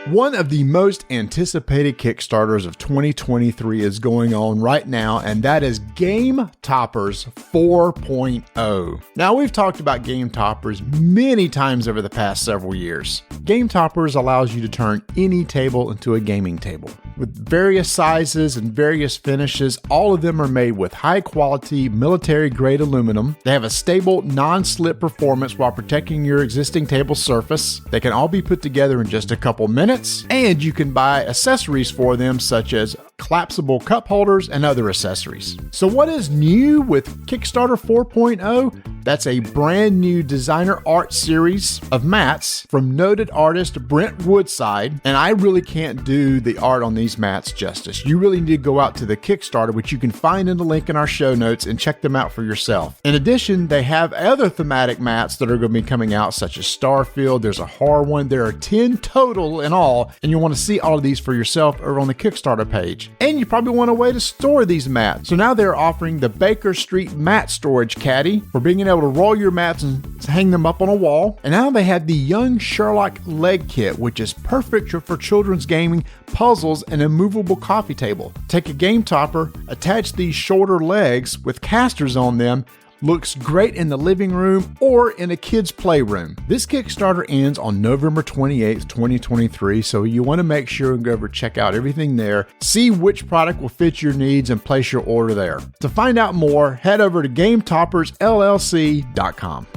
One of the most anticipated Kickstarters of 2023 is going on right now, and that is Game Toppers 4.0. Now, we've talked about Game Toppers many times over the past several years. Game Toppers allows you to turn any table into a gaming table. With various sizes and various finishes, all of them are made with high-quality, military-grade aluminum. They have a stable, non-slip performance while protecting your existing table surface. They can all be put together in just a couple minutes, and you can buy accessories for them such as collapsible cup holders and other accessories. So what is new with Kickstarter 4.0? That's a brand new designer art series of mats from noted artist Brent Woodside, and I really can't do the art on these mats justice. You really need to go out to the Kickstarter, which you can find in the link in our show notes, and check them out for yourself. In addition, they have other thematic mats that are going to be coming out, such as Starfield. There's a horror one. There are 10 total in all, and you'll want to see all of these for yourself over on the Kickstarter page. And you probably want a way to store these mats. So now they're offering the Baker Street Mat Storage Caddy for being able to roll your mats and hang them up on a wall. And now they have the Young Sherlock Leg Kit, which is perfect for children's gaming, puzzles, and a movable coffee table. Take a game topper, attach these shorter legs with casters on them. Looks great in the living room or in a kid's playroom. This Kickstarter ends on November 28th, 2023, so you want to make sure and go over check out everything there, see which product will fit your needs, and place your order there. To find out more, head over to GameToppersLLC.com.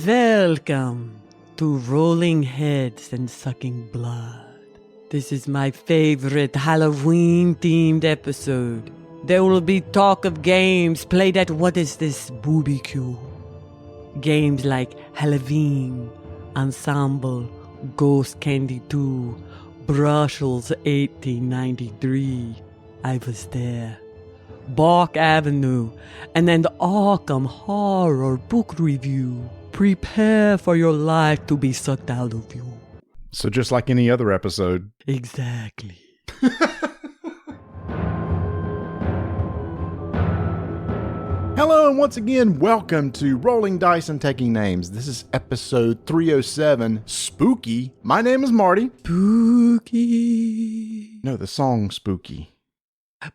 Welcome to Rolling Heads and Sucking Blood. This is my favorite Halloween-themed episode. There will be talk of games played at BooBQ. Games like Halloween, Ensemble, Ghost Candy 2, Bruxelles 1893. I was there. Bark Avenue, and then the Arkham Horror Book Review. Prepare for your life to be sucked out of you. So just like any other episode. Exactly. Hello, and once again, welcome to Rolling Dice and Taking Names. This is episode 307, Spooky. My name is Marty. Spooky. No, the song Spooky.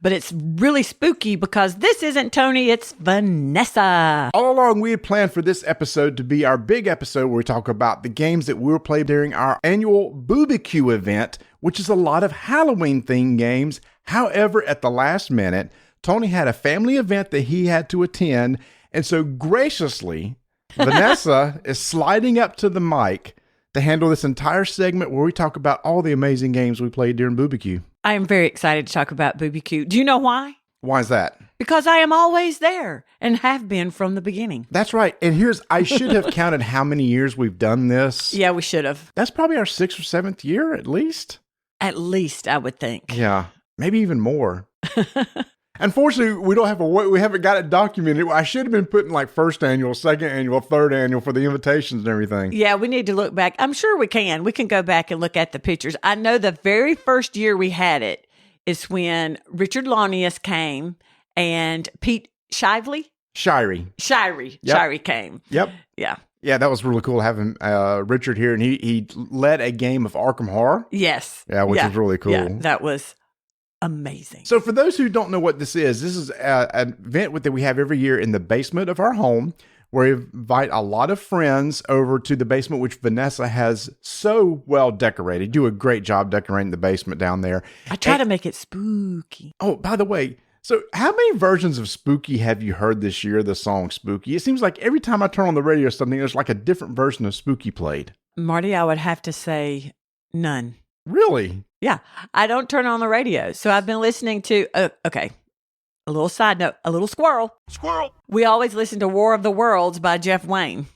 But it's really spooky because this isn't Tony, it's Vanessa. All along, we had planned for this episode to be our big episode where we talk about the games that we'll play during our annual BooBQ event, which is a lot of Halloween-themed games. However, at the last minute, Tony had a family event that he had to attend, and so graciously, Vanessa is sliding up to the mic to handle this entire segment where we talk about all the amazing games we played during BooBQ. I am very excited to talk about BooBQ. Do you know why? Why is that? Because I am always there and have been from the beginning. That's right. And I should have counted how many years we've done this. Yeah, we should have. That's probably our 6th or 7th year at least. At least, I would think. Yeah, maybe even more. Unfortunately, we haven't got it documented. I should have been putting like first annual, second annual, third annual for the invitations and everything. Yeah, we need to look back. I'm sure we can. We can go back and look at the pictures. I know the very first year we had it is when Richard Launius came and Pete Shively? Shirey came. Yep. Yeah. Yeah, that was really cool having Richard here, and he led a game of Arkham Horror. Yes. Yeah, which was really cool. Yeah, that was amazing. So for those who don't know what this is an event that we have every year in the basement of our home, where we invite a lot of friends over to the basement, which Vanessa has so well decorated. Do a great job decorating the basement down there. I try to make it spooky. Oh, by the way, so how many versions of Spooky have you heard this year, the song Spooky? It seems like every time I turn on the radio or something, there's like a different version of Spooky played. Marty, I would have to say none. Really? Yeah, I don't turn on the radio. So I've been listening to, okay, a little side note, a little squirrel. Squirrel. We always listen to War of the Worlds by Jeff Wayne.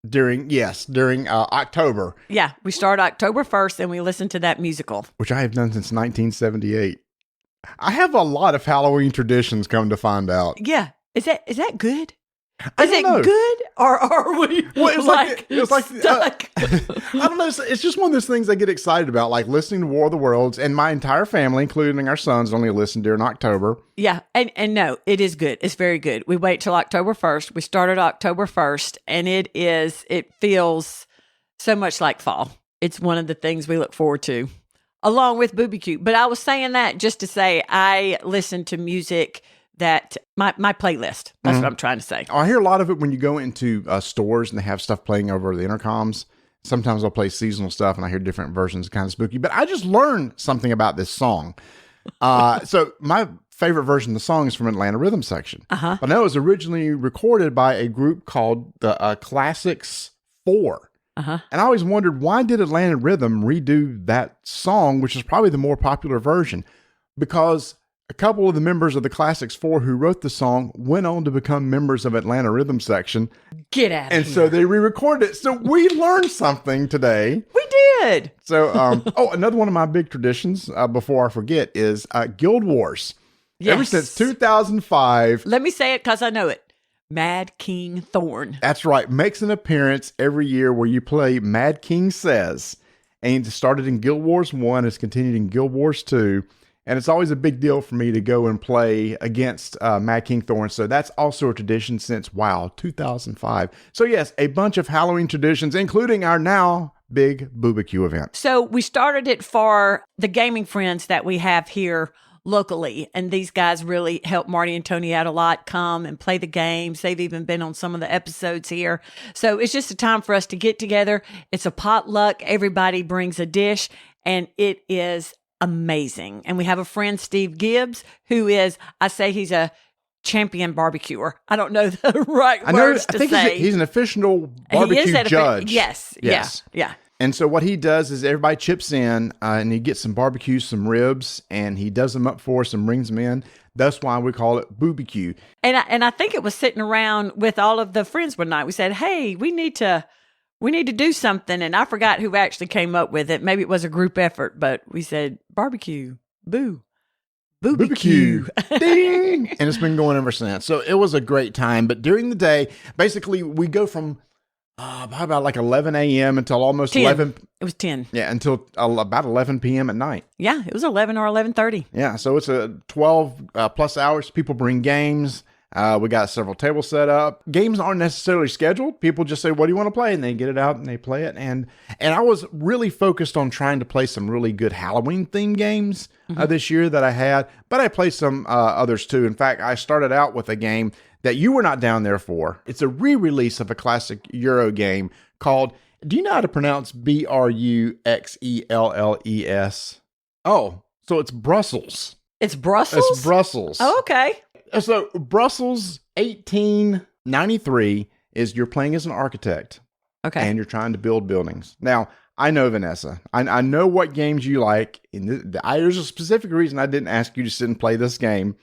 During October. Yeah, we start October 1st and we listen to that musical. Which I have done since 1978. I have a lot of Halloween traditions, come to find out. Yeah. Is that good? Is it know. good, or are we stuck? I don't know. It's just one of those things I get excited about, like listening to War of the Worlds, and my entire family, including our sons, only listen during October. Yeah, and no, it is good. It's very good. We wait till October 1st. We started October 1st, and it feels so much like fall. It's one of the things we look forward to, along with BooBQ. But I was saying that just to say I listen to music that my playlist. That's what I'm trying to say. I hear a lot of it when you go into stores and they have stuff playing over the intercoms. Sometimes they'll play seasonal stuff, and I hear different versions, kind of spooky. But I just learned something about this song. So my favorite version of the song is from Atlanta Rhythm Section. Uh-huh. I know it was originally recorded by a group called the Classics 4. Uh-huh. And I always wondered, why did Atlanta Rhythm redo that song, which is probably the more popular version? Because a couple of the members of the Classics 4 who wrote the song went on to become members of Atlanta Rhythm Section. Get out of And here. so they re-recorded it. So we learned something today. We did. So, another one of my big traditions, before I forget, is Guild Wars. Yes. Ever since 2005. Let me say it because I know it. Mad King Thorn. That's right. Makes an appearance every year where you play Mad King Says. And it started in Guild Wars 1. It's continued in Guild Wars 2. And it's always a big deal for me to go and play against Mad King Thorn. So that's also a tradition since, 2005. So yes, a bunch of Halloween traditions, including our now big BooBQ event. So we started it for the gaming friends that we have here locally. And these guys really help Marty and Tony out a lot, come and play the games. They've even been on some of the episodes here. So it's just a time for us to get together. It's a potluck. Everybody brings a dish, and it is amazing. And we have a friend, Steve Gibbs, who is, I say he's a champion barbecuer. I don't know the right words to say. I think he's an official barbecue judge. Yes. Yeah. And so what he does is everybody chips in and he gets some barbecue, some ribs, and he does them up for us and brings them in. That's why we call it BooBQ. And I think it was sitting around with all of the friends one night. We said, hey, we need to do something. And I forgot who actually came up with it. Maybe it was a group effort, but we said barbecue, BooBQ. Ding! And it's been going ever since. So it was a great time. But during the day, basically we go from about like 11 a.m. until almost 10. 11. It was 10. Yeah, until about 11 p.m. at night. Yeah, it was 11 or 11:30. Yeah, so it's a 12 plus hours. People bring games. We got several tables set up. Games aren't necessarily scheduled. People just say, what do you want to play? And they get it out and they play it. And I was really focused on trying to play some really good Halloween themed games this year that I had, but I played some others too. In fact, I started out with a game that you were not down there for. It's a re-release of a classic Euro game called, do you know how to pronounce Bruxelles? Oh, so it's Brussels. It's Brussels? It's Brussels. Oh, okay. So Brussels 1893 is you're playing as an architect. Okay. And you're trying to build buildings. Now, I know, Vanessa. I know what games you like. There's a specific reason I didn't ask you to sit and play this game.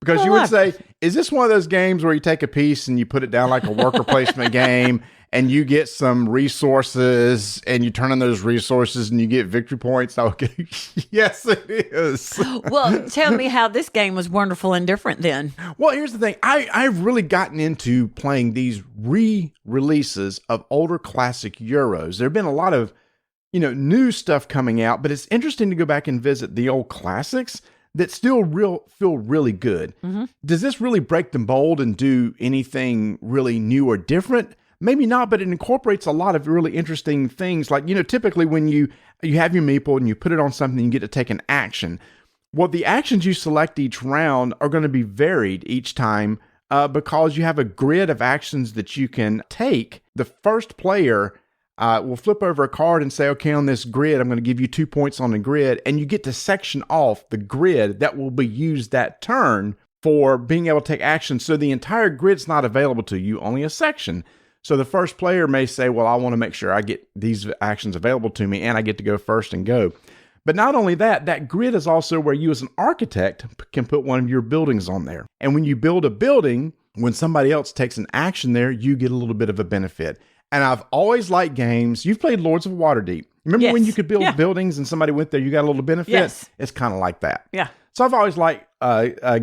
Because you would say, is this one of those games where you take a piece and you put it down like a worker placement game and you get some resources and you turn on those resources and you get victory points? Okay. Yes, it is. Well, tell me how this game was wonderful and different then. Well, here's the thing. I've really gotten into playing these re-releases of older classic Euros. There have been a lot of, new stuff coming out, but it's interesting to go back and visit the old classics that still feel really good. Mm-hmm. Does this really break the mold and do anything really new or different? Maybe not, but it incorporates a lot of really interesting things. Like, typically when you have your meeple and you put it on something, you get to take an action. Well, the actions you select each round are going to be varied each time because you have a grid of actions that you can take. The first player will flip over a card and say, okay, on this grid, I'm going to give you 2 points on the grid. And you get to section off the grid that will be used that turn for being able to take action. So the entire grid's not available to you, only a section. So the first player may say, well, I want to make sure I get these actions available to me and I get to go first and go. But not only that, that grid is also where you as an architect can put one of your buildings on there. And when you build a building, when somebody else takes an action there, you get a little bit of a benefit. And I've always liked games. You've played Lords of Waterdeep. Remember when you could build buildings and somebody went there, you got a little benefit? Yes. It's kind of like that. Yeah. So I've always liked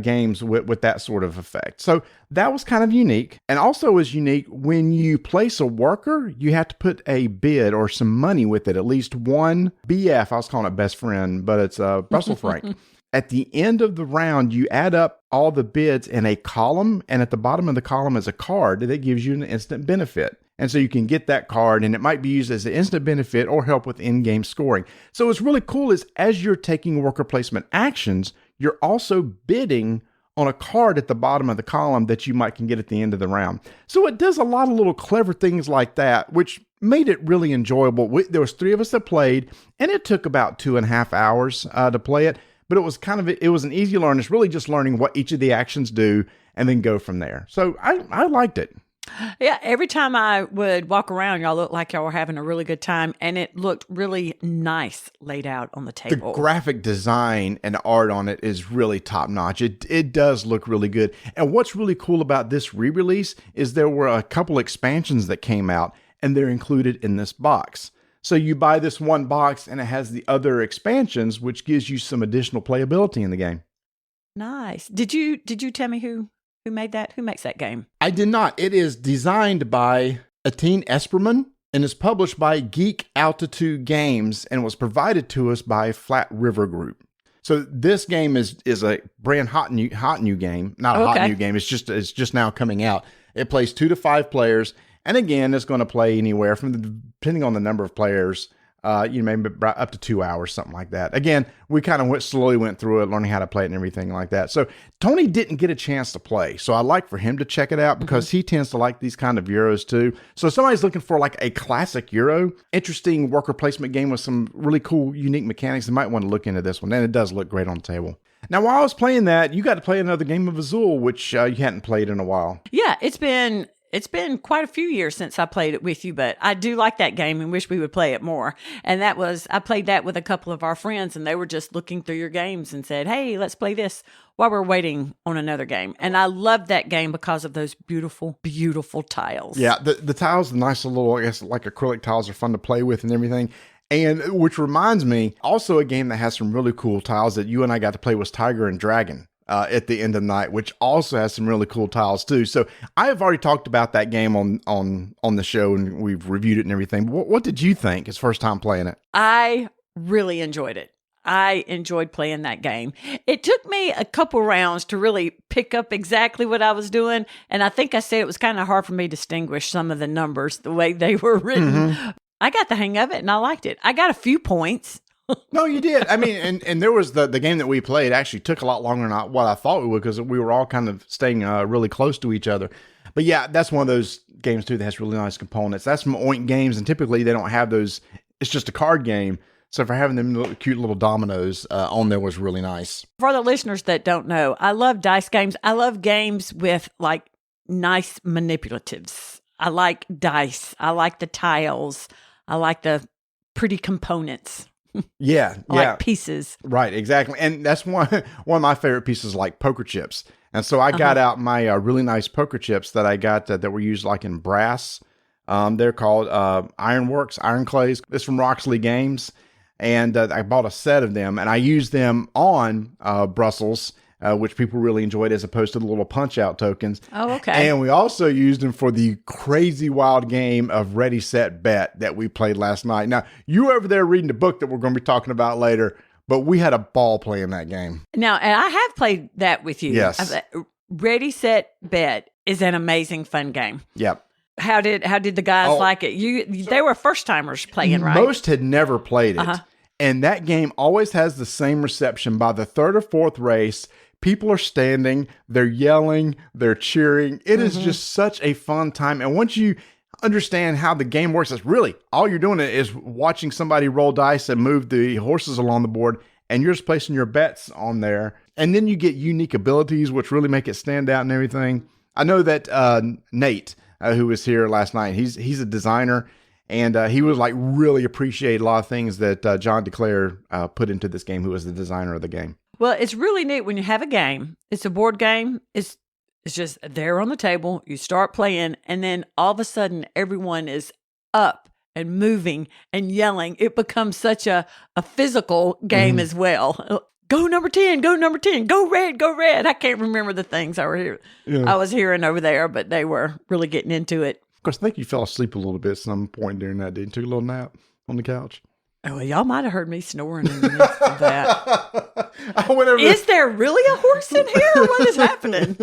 games with that sort of effect. So that was kind of unique. And also is unique when you place a worker, you have to put a bid or some money with it, at least one BF. I was calling it best friend, but it's a Brussels franc. At the end of the round, you add up all the bids in a column, and at the bottom of the column is a card that gives you an instant benefit. And so you can get that card, and it might be used as an instant benefit or help with in-game scoring. So what's really cool is as you're taking worker placement actions, you're also bidding on a card at the bottom of the column that you might can get at the end of the round. So it does a lot of little clever things like that, which made it really enjoyable. There was 3 of us that played, and it took about 2.5 hours to play it. But it was an easy learn. It's really just learning what each of the actions do and then go from there. So I liked it. Yeah, every time I would walk around, y'all looked like y'all were having a really good time, and it looked really nice laid out on the table. The graphic design and art on it is really top notch. It does look really good. And what's really cool about this re-release is there were a couple expansions that came out, and they're included in this box. So you buy this one box and it has the other expansions, which gives you some additional playability in the game. Nice. Did you tell me who made that? Who makes that game? I did not. It is designed by Etienne Esperman and is published by Geek Altitude Games and was provided to us by Flat River Group. So this game is a brand hot new game. Not a hot new game. It's just now coming out. It plays 2 to 5 players. And again, it's going to play anywhere from, depending on the number of players, maybe up to 2 hours, something like that. Again, we kind of slowly went through it, learning how to play it and everything like that. So Tony didn't get a chance to play. So I like for him to check it out because he tends to like these kind of Euros too. So if somebody's looking for like a classic Euro, interesting worker placement game with some really cool, unique mechanics, they might want to look into this one. And it does look great on the table. Now, while I was playing that, you got to play another game of Azul, which you hadn't played in a while. Yeah, it's been quite a few years since I played it with you, but I do like that game and wish we would play it more. And I played that with a couple of our friends, and they were just looking through your games and said, hey, let's play this while we're waiting on another game. And I loved that game because of those beautiful, beautiful tiles. Yeah, the tiles, the nice little, I guess, like acrylic tiles are fun to play with and everything. And which reminds me, also a game that has some really cool tiles that you and I got to play was Tiger and Dragon. At the end of the night, which also has some really cool tiles too. So I have already talked about that game on the show, and we've reviewed it and everything. What did you think as first time playing it? I really enjoyed it. I enjoyed playing that game. It took me a couple rounds to really pick up exactly what I was doing, and I think I said it was kind of hard for me to distinguish some of the numbers the way they were written. I got the hang of it, and I liked it. I got a few points. No, you did. I mean, and there was the game that we played actually took a lot longer than what I thought we would because we were all kind of staying really close to each other. But yeah, that's one of those games too that has really nice components. That's from Oink Games, and typically they don't have those. It's just a card game. So for having them little, cute little dominoes on there was really nice. For the listeners that don't know, I love dice games. I love games with like nice manipulatives. I like dice. I like the tiles. I like the pretty components. Yeah, like pieces. Right, exactly. And that's one of my favorite pieces, like poker chips. And so I got out my really nice poker chips that I got that were used like in brass. They're called Ironworks, Iron Clays. It's from Roxley Games. And I bought a set of them, and I used them on Brussels, which people really enjoyed, as opposed to the little punch-out tokens. Oh, okay. And we also used them for the crazy wild game of Ready, Set, Bet that we played last night. Now, you were over there reading the book that we're going to be talking about later, but we had a ball playing that game. Now, and I have played that with you. Yes. Ready, Set, Bet is an amazing, fun game. Yep. How did the guys like it? They were first-timers playing, right? Most had never played it. And that game always has the same reception. By the third or fourth race, people are standing, they're yelling, they're cheering. It is just such a fun time. And once you understand how the game works, it's really all you're doing is watching somebody roll dice and move the horses along the board, and you're just placing your bets on there. And then you get unique abilities, which really make it stand out and everything. I know that Nate, who was here last night, he's a designer. And he was like really appreciate a lot of things that John DeClaire put into this game, who was the designer of the game. Well, it's really neat when you have a game. It's a board game. It's just there on the table. You start playing, and then all of a sudden, everyone is up and moving and yelling. It becomes such a physical game as well. go number 10, go number 10, go red, go red. I can't remember the things I was hearing over there, but they were really getting into it. Of course, I think you fell asleep a little bit at some point during that day and took a little nap on the couch. Oh, well, y'all might have heard me snoring in the midst of that. Is there really a horse in here? What is happening?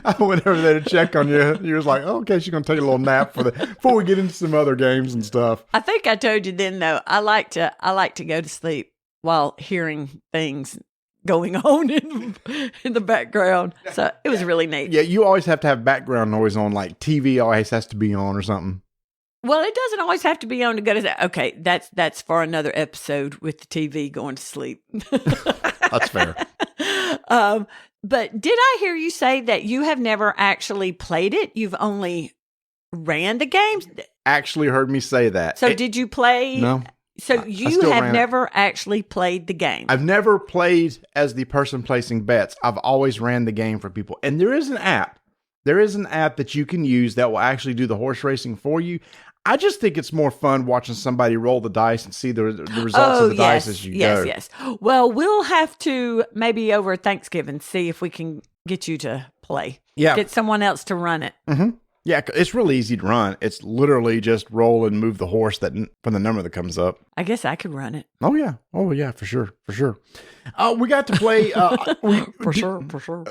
I went over there to check on you. You was like, oh, okay, she's going to take a little nap before we get into some other games and stuff. I think I told you then, though, I like to go to sleep while hearing things going on in the background. So it was really neat. Yeah, you always have to have background noise on, like TV always has to be on or something. Well, it doesn't always have to be on to go to sleep. Okay, that's for another episode with the TV going to sleep. That's fair. But did I hear you say that you have never actually played it? You've only ran the games? Actually heard me say that. So did you play? No. So you have never actually played the game? I've never played as the person placing bets. I've always ran the game for people. And there is an app. There is an app that you can use that will actually do the horse racing for you. I just think it's more fun watching somebody roll the dice and see the results of the dice as you go. Yes. Well, we'll have to maybe over Thanksgiving see if we can get you to play. Yeah. Get someone else to run it. Mm-hmm. Yeah, it's really easy to run. It's literally just roll and move the horse from the number that comes up. I guess I could run it. Oh, yeah, for sure. We got to play. For sure.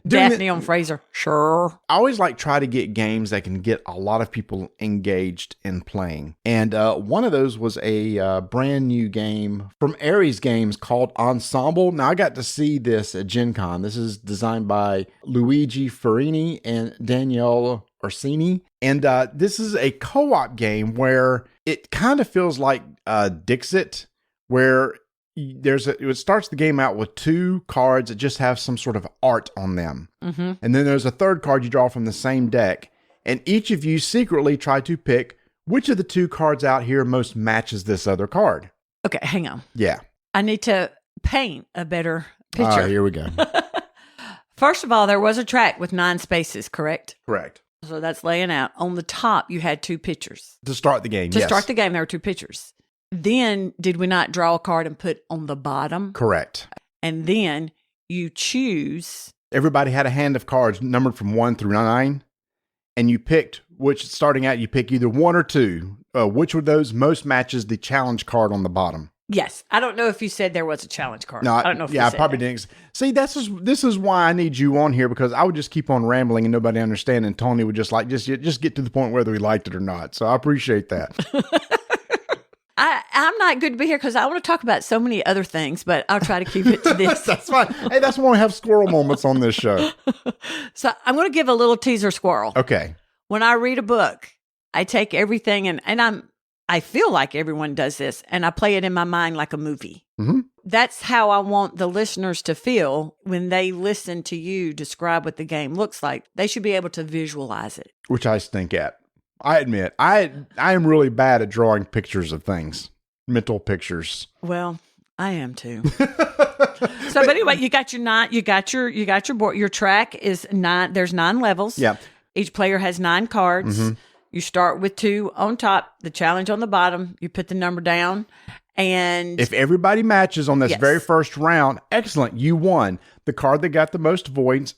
Daphne on Fraser. Sure. I always try to get games that can get a lot of people engaged in playing. And one of those was a brand new game from Ares Games called Ensemble. Now, I got to see this at Gen Con. This is designed by Luigi Farini and Daniele Orsini. And this is a co-op game where it kind of feels like Dixit, where it starts the game out with 2 cards that just have some sort of art on them. Mm-hmm. And then there's a third card you draw from the same deck. And each of you secretly try to pick which of the 2 cards out here most matches this other card. Okay, hang on. Yeah. I need to paint a better picture. Here we go. First of all, there was a track with 9 spaces, correct? Correct. So that's laying out. On the top, you had 2 pictures. To start the game, To start the game, there were 2 pictures. Then, did we not draw a card and put on the bottom? Correct. And then you choose. Everybody had a hand of cards numbered from 1 through 9. And you picked starting out, you pick either 1 or 2. Which of those most matches the challenge card on the bottom? Yes. I don't know if you said there was a challenge card. No, I don't know if you said I probably didn't. See, this is why I need you on here, because I would just keep on rambling and nobody understand. And Tony would just just get to the point whether he liked it or not. So I appreciate that. I'm not good to be here because I want to talk about so many other things, but I'll try to keep it to this. That's fine. Hey, that's when we have squirrel moments on this show. So I'm going to give a little teaser squirrel. Okay. When I read a book, I take everything and I feel like everyone does this, and I play it in my mind like a movie. Mm-hmm. That's how I want the listeners to feel when they listen to you describe what the game looks like. They should be able to visualize it. Which I stink at. I admit, I am really bad at drawing pictures of things, mental pictures. Well, I am too. But anyway, you got your board. Your track is 9. There's 9 levels. Yeah. Each player has 9 cards. Mm-hmm. You start with 2 on top, the challenge on the bottom. You put the number down. And if everybody matches on this very first round, excellent, you won. The card that got the most points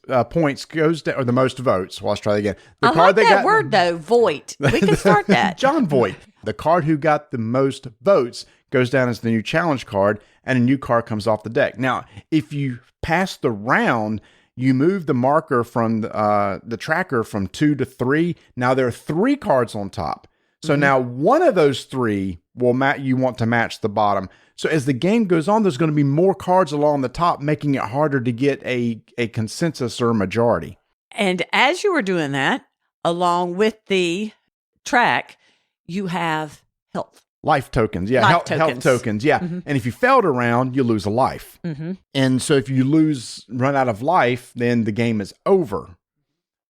goes down, or the most votes. Well, let's try that again. I like that word, though, Voight. We can start that. John Voight. The card who got the most votes goes down as the new challenge card, and a new card comes off the deck. Now, if you pass the round, you move the marker from the tracker from 2 to 3. Now, there are 3 cards on top. So now one of those 3 you want to match the bottom. So as the game goes on, there's going to be more cards along the top, making it harder to get a consensus or a majority. And as you were doing that, along with the track, you have health. Life tokens. Yeah, health tokens. Yeah. Mm-hmm. And if you failed a round, you lose a life. Mm-hmm. And so if you run out of life, then the game is over.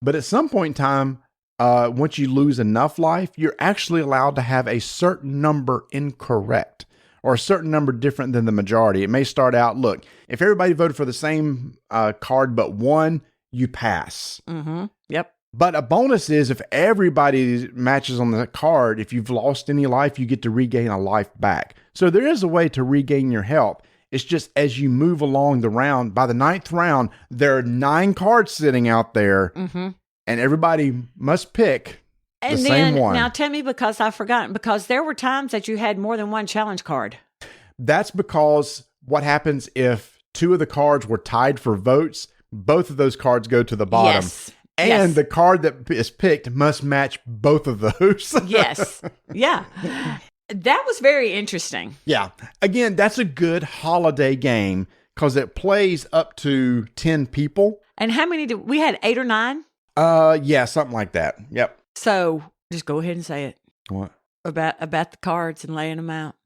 But at some point in time, once you lose enough life, you're actually allowed to have a certain number incorrect or a certain number different than the majority. It may start out, look, if everybody voted for the same card but 1, you pass. Mm-hmm. Yep. But a bonus is if everybody matches on the card, if you've lost any life, you get to regain a life back. So there is a way to regain your health. It's just as you move along the round, by the 9th round, there are 9 cards sitting out there, and everybody must pick the same one. Now tell me, because I've forgotten, because there were times that you had more than one challenge card. That's because what happens if 2 of the cards were tied for votes, both of those cards go to the bottom. Yes. And the card that is picked must match both of those. Yes. Yeah. That was very interesting. Yeah. Again, that's a good holiday game because it plays up to 10 people. And how many did we had 8 or 9? Yeah, something like that. Yep. So just go ahead and say it. What? About the cards and laying them out.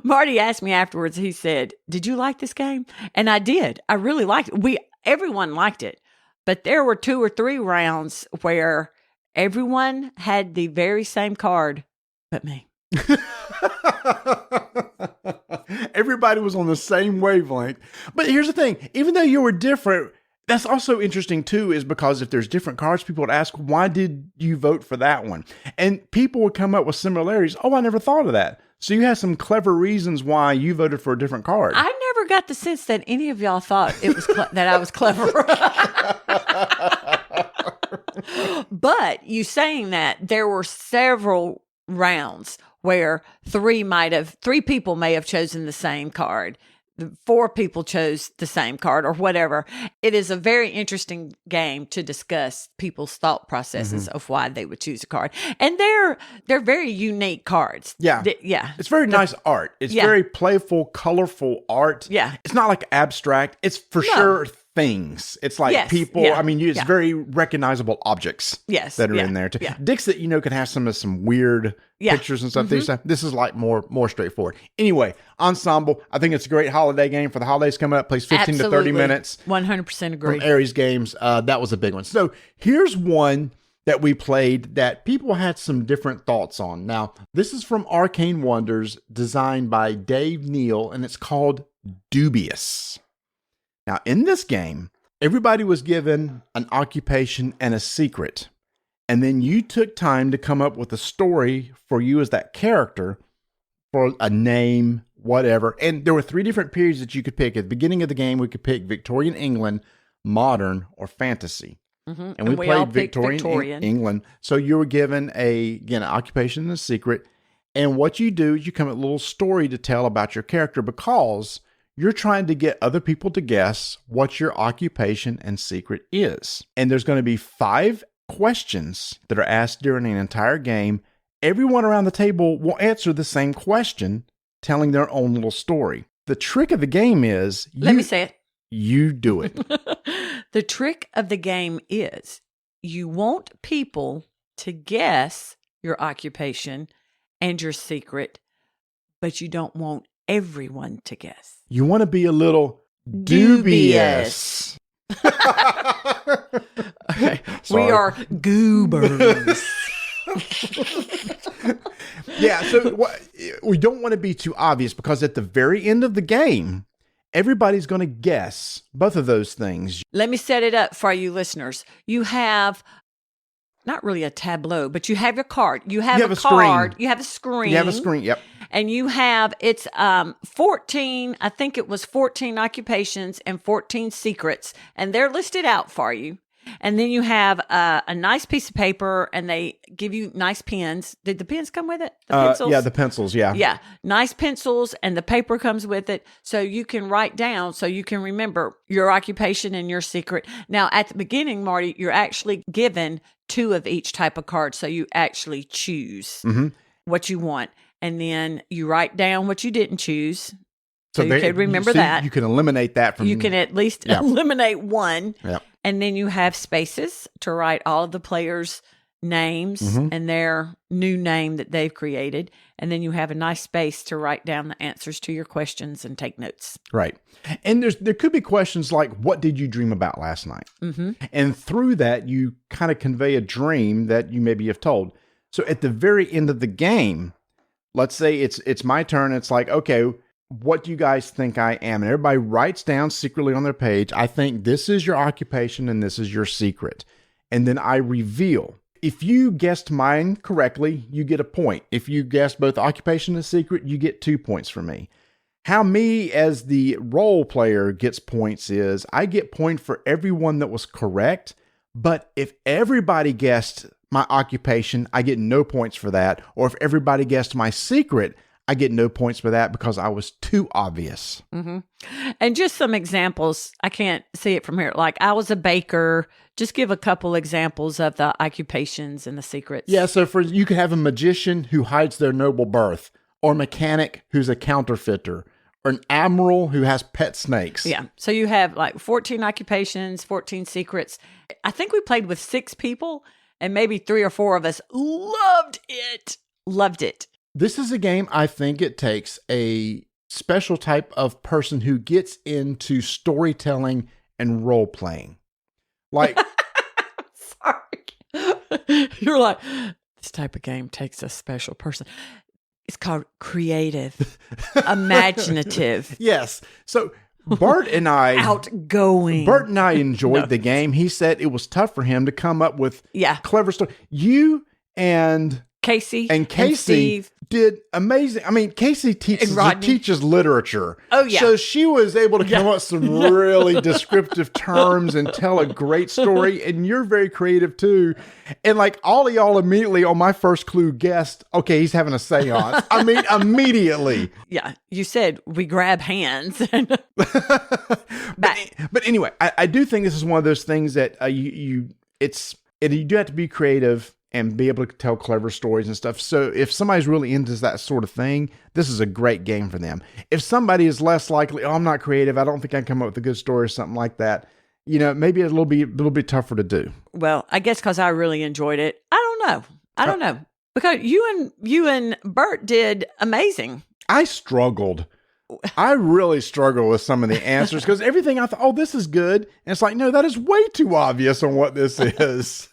Marty asked me afterwards, he said, "Did you like this game?" And I did. I really liked it. Everyone liked it. But there were 2 or 3 rounds where everyone had the very same card but me. Everybody was on the same wavelength. But here's the thing, even though you were different, that's also interesting too, is because if there's different cards, people would ask, why did you vote for that one? And people would come up with similarities. Oh, I never thought of that. So you had some clever reasons why you voted for a different card. I never got the sense that any of y'all thought it was that I was clever. But you saying that, there were several rounds where 3 people may have chosen the same card. 4 people chose the same card or whatever. It is a very interesting game to discuss people's thought processes of why they would choose a card. And they're very unique cards. Yeah. Yeah. It's very nice art. It's very playful, colorful art. Yeah. It's not like abstract. It's for sure things. It's like people. Yeah. I mean, it's very recognizable objects that are in there too. Yeah. Dixit, can have some weird pictures and stuff. This is like more straightforward. Anyway, Ensemble, I think it's a great holiday game for the holidays coming up. Plays 15 to 30 minutes. 100% agree. From Aries Games. That was a big one. So here's one that we played that people had some different thoughts on. Now, this is from Arcane Wonders, designed by Dave Neal, and it's called Dubious. Now, in this game, everybody was given an occupation and a secret. And then you took time to come up with a story for you as that character, for a name, whatever. And there were 3 different periods that you could pick. At the beginning of the game, we could pick Victorian England, modern, or fantasy. And we played Victorian England. So you were given an occupation and a secret. And what you do is you come up with a little story to tell about your character, because you're trying to get other people to guess what your occupation and secret is. And there's going to be 5 questions that are asked during an entire game. Everyone around the table will answer the same question, telling their own little story. The trick of the game is... Let me say it. You do it. The trick of the game is you want people to guess your occupation and your secret, but you don't want everyone to guess. You want to be a little dubious. Okay. We are goobers. Yeah, so we don't want to be too obvious, because at the very end of the game, everybody's going to guess both of those things. Let me set it up for you listeners. You have not really a tableau, but you have your card. You have a card. Screen. You have a screen. You have a screen, yep. And you have, it's 14, I think it was 14 occupations and 14 secrets, and they're listed out for you. And then you have a nice piece of paper, and they give you nice pens. Did the pens come with it? The pencils? Yeah, the pencils, yeah. Yeah, nice pencils, and the paper comes with it, so you can write down, so you can remember your occupation and your secret. Now, at the beginning, Marty, you're actually given 2 of each type of card, so you actually choose what you want. And then you write down what you didn't choose. So you can remember that. You can eliminate that from... You can at least eliminate one. Yeah. And then you have spaces to write all of the players' names and their new name that they've created. And then you have a nice space to write down the answers to your questions and take notes. Right. And there could be questions like, what did you dream about last night? And through that, you kind of convey a dream that you maybe have told. So at the very end of the game, let's say it's my turn. It's like, okay, what do you guys think I am? And everybody writes down secretly on their page, I think this is your occupation and this is your secret. and then I reveal. If you guessed mine correctly, you get a point. If you guessed both occupation and secret, you get 2 points from me. How me as the role player gets points is I get point for everyone that was correct, but if everybody guessed my occupation, I get no points for that. Or if everybody guessed my secret, I get no points for that because I was too obvious. Mm-hmm. And just some examples. I can't see it from here. Like I was a baker. Just give a couple examples of the occupations and the secrets. Yeah, so you could have a magician who hides their noble birth, or a mechanic who's a counterfeiter, or an admiral who has pet snakes. Yeah. So you have like 14 occupations, 14 secrets. I think we played with 6 people, and maybe 3 or 4 of us loved it. Loved it. This is a game I think it takes a special type of person who gets into storytelling and role playing. Like, sorry. You're like, this type of game takes a special person. It's called creative, imaginative. Yes. So Bert and I outgoing. Bert and I enjoyed the game. He said it was tough for him to come up with clever stories. You and Casey and Steve did amazing. I mean, Casey teaches literature. Oh, yeah. So she was able to come up with some really descriptive terms and tell a great story. And you're very creative too. And like all of y'all immediately on my first clue guessed, okay, he's having a seance. I mean, immediately. Yeah. You said we grab hands. But anyway, I do think this is one of those things that you do have to be creative and be able to tell clever stories and stuff. So if somebody's really into that sort of thing, this is a great game for them. If somebody is less likely, I'm not creative, I don't think I can come up with a good story or something like that, maybe a little bit tougher to do. Well, I guess because I really enjoyed it. I don't know. Because you and Bert did amazing. I struggled. I really struggle with some of the answers because everything I thought, this is good. And it's like, no, that is way too obvious on what this is.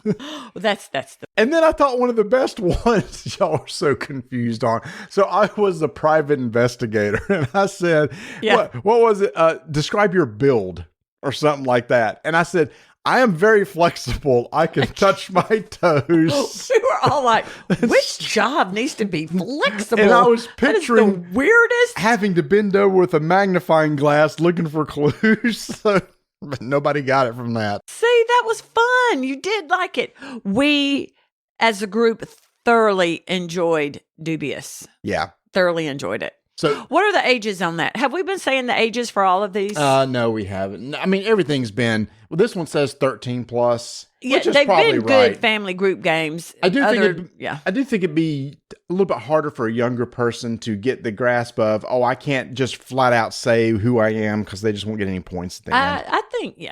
And then I thought one of the best ones y'all are so confused on. So I was the private investigator and I said, what was it? Describe your build or something like that. And I said, I am very flexible. I can touch my toes. We were all like, which job needs to be flexible? And I was picturing the weirdest having to bend over with a magnifying glass looking for clues. But nobody got it from that. See, that was fun. You did like it. We, as a group, thoroughly enjoyed Dubious. Yeah. Thoroughly enjoyed it. So, what are the ages on that? Have we been saying the ages for all of these? No, we haven't. I mean, everything's been. Well, this one says 13 plus. Yeah, which is they've probably been good family group games. I do think it'd be a little bit harder for a younger person to get the grasp of. I can't just flat out say who I am because they just won't get any points at the end. I think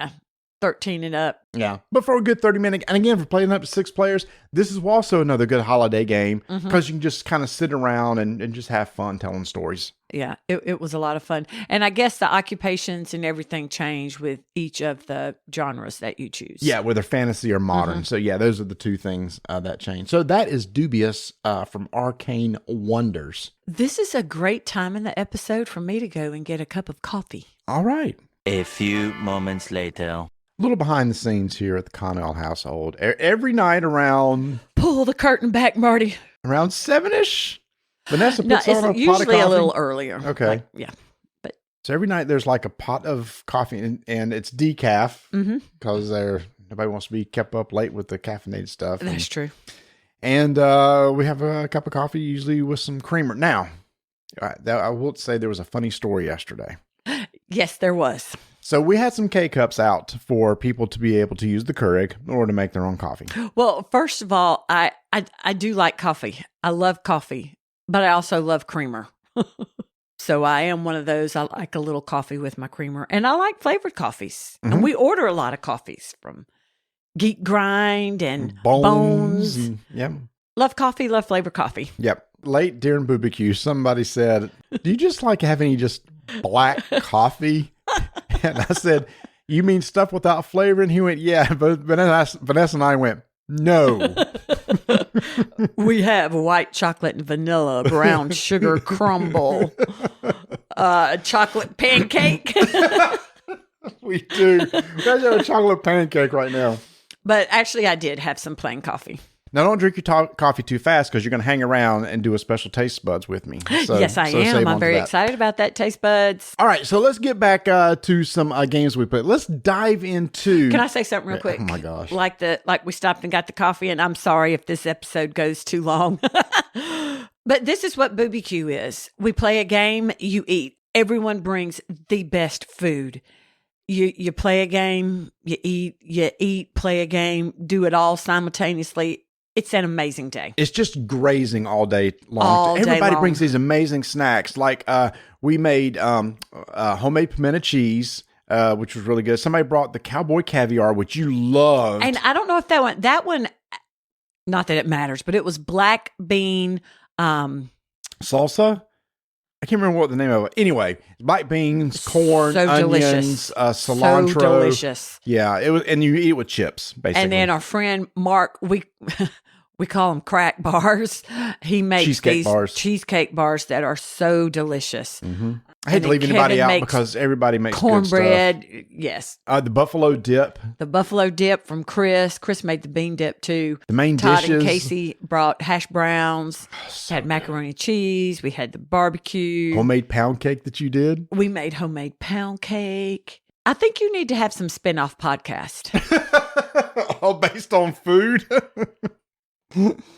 13 and up. Yeah. But for a good 30-minute, and again, for playing up to 6 players, this is also another good holiday game because you can just kind of sit around and just have fun telling stories. Yeah, it was a lot of fun. And I guess the occupations and everything change with each of the genres that you choose. Yeah, whether fantasy or modern. So yeah, those are the 2 things that change. So that is Dubious from Arcane Wonders. This is a great time in the episode for me to go and get a cup of coffee. All right. A few moments later. A little behind the scenes here at the Connell household. Every night around... Pull the curtain back, Marty. Around 7-ish? Vanessa puts on a pot of coffee? Usually a little earlier. Okay. But so every night there's like a pot of coffee and it's decaf because nobody wants to be kept up late with the caffeinated stuff. That's true. And we have a cup of coffee usually with some creamer. Now, I will say there was a funny story yesterday. Yes, there was. So we had some K-Cups out for people to be able to use the Keurig in order to make their own coffee. Well, first of all, I do like coffee. I love coffee, but I also love creamer. So I am one of those. I like a little coffee with my creamer, and I like flavored coffees. And we order a lot of coffees from Geek Grind and Bones. Love coffee, love flavored coffee. Yep. Late during BooBQ, somebody said, do you just like having just black coffee? And I said, you mean stuff without flavor? And he went, yeah. But Vanessa and I went, no. We have white chocolate and vanilla, brown sugar crumble, chocolate pancake. We do. We guys have a chocolate pancake right now. But actually, I did have some plain coffee. Now, don't drink your coffee too fast because you're going to hang around and do a special taste buds with me. Yes, I am. I'm very excited about that taste buds. All right, so let's get back to some games we played. Let's dive into. Can I say something real quick? Oh my gosh! Like we stopped and got the coffee, and I'm sorry if this episode goes too long. But this is what BooBQ is. We play a game, you eat. Everyone brings the best food. You play a game, you eat, play a game, do it all simultaneously. It's an amazing day. It's just grazing all day long. Everybody brings these amazing snacks. Like we made homemade pimento cheese, which was really good. Somebody brought the cowboy caviar, which you loved. And I don't know if that one, not that it matters, but it was black bean salsa. I can't remember what the name of it. Anyway, black beans, corn, onions, cilantro. So delicious. Yeah, it was, and you eat it with chips, basically. And then our friend Mark, we call them crack bars. He makes cheesecake bars that are so delicious. Mm-hmm. I hate to leave anybody out because everybody makes cornbread. Good stuff. Yes. The buffalo dip. The buffalo dip from Chris. Chris made the bean dip too. The main Todd dishes. and Casey brought hash browns. Had macaroni and cheese. We had the barbecue. Homemade pound cake that you did. We made homemade pound cake. I think you need to have some spin-off podcast. All based on food.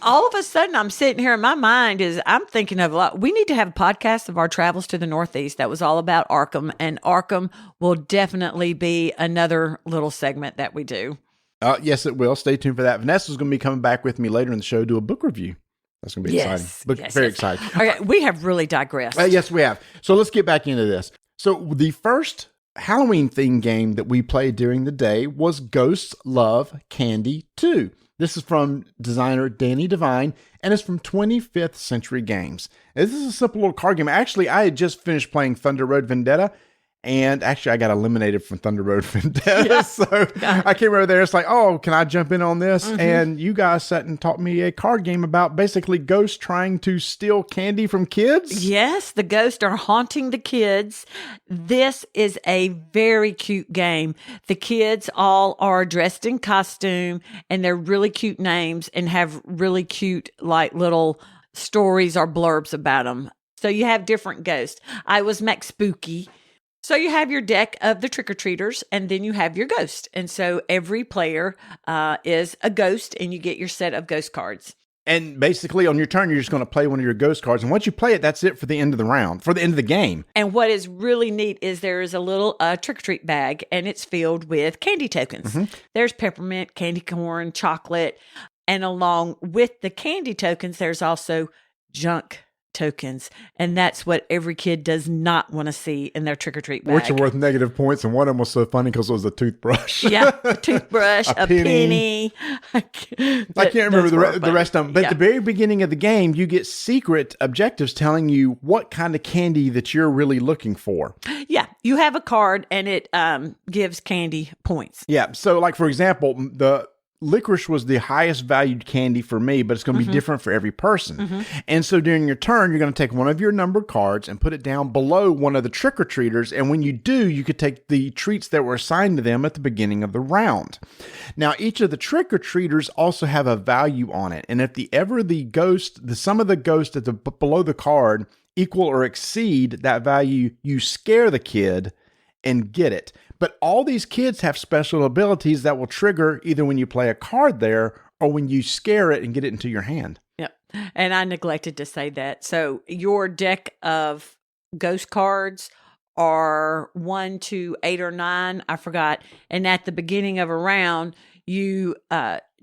All of a sudden, I'm sitting here and my mind I'm thinking of a lot. We need to have a podcast of our travels to the Northeast that was all about Arkham, and Arkham will definitely be another little segment that we do. Yes, it will. Stay tuned for that. Vanessa's going to be coming back with me later in the show to do a book review. That's going to be exciting. Very exciting. Okay, we have really digressed. Yes, we have. So let's get back into this. So the first Halloween themed game that we played during the day was Ghosts Love Candy 2. This is from designer Danny Devine, and it's from 25th Century Games. And this is a simple little card game. Actually, I had just finished playing Thunder Road Vendetta, and actually I got eliminated from Thunder Road Vendetta. Yeah. So I came over there. It's like, oh, can I jump in on this? Mm-hmm. And you guys sat and taught me a card game about basically ghosts trying to steal candy from kids. Yes, the ghosts are haunting the kids. This is a very cute game. The kids all are dressed in costume, and they're really cute names and have really cute like little stories or blurbs about them. So you have different ghosts. I was Max Spooky. So you have your deck of the trick-or-treaters, and then you have your ghost. And so every player is a ghost, and you get your set of ghost cards. And basically, on your turn, you're just going to play one of your ghost cards. And once you play it, that's it for the end of the round, for the end of the game. And what is really neat is there is a little trick-or-treat bag, and it's filled with candy tokens. Mm-hmm. There's peppermint, candy corn, chocolate. And along with the candy tokens, there's also junk tokens, and that's what every kid does not want to see in their trick-or-treat bag. Which are worth negative points, and one of them was so funny because it was a toothbrush. Yeah, a toothbrush, a penny. I can't remember the rest of them, but at the very beginning of the game, you get secret objectives telling you what kind of candy that you're really looking for. Yeah, you have a card, and it gives candy points. Yeah, so like, for example, the licorice was the highest valued candy for me, but it's going to be different for every person. Mm-hmm. And so during your turn, you're going to take one of your numbered cards and put it down below one of the trick-or-treaters. And when you do, you could take the treats that were assigned to them at the beginning of the round. Now, each of the trick-or-treaters also have a value on it. And if the sum of the ghost at the below the card equal or exceed that value, you scare the kid and get it. But all these kids have special abilities that will trigger either when you play a card there or when you scare it and get it into your hand. Yep. And I neglected to say that. So your deck of ghost cards are 1 to 8 or 9. I forgot. And at the beginning of a round, you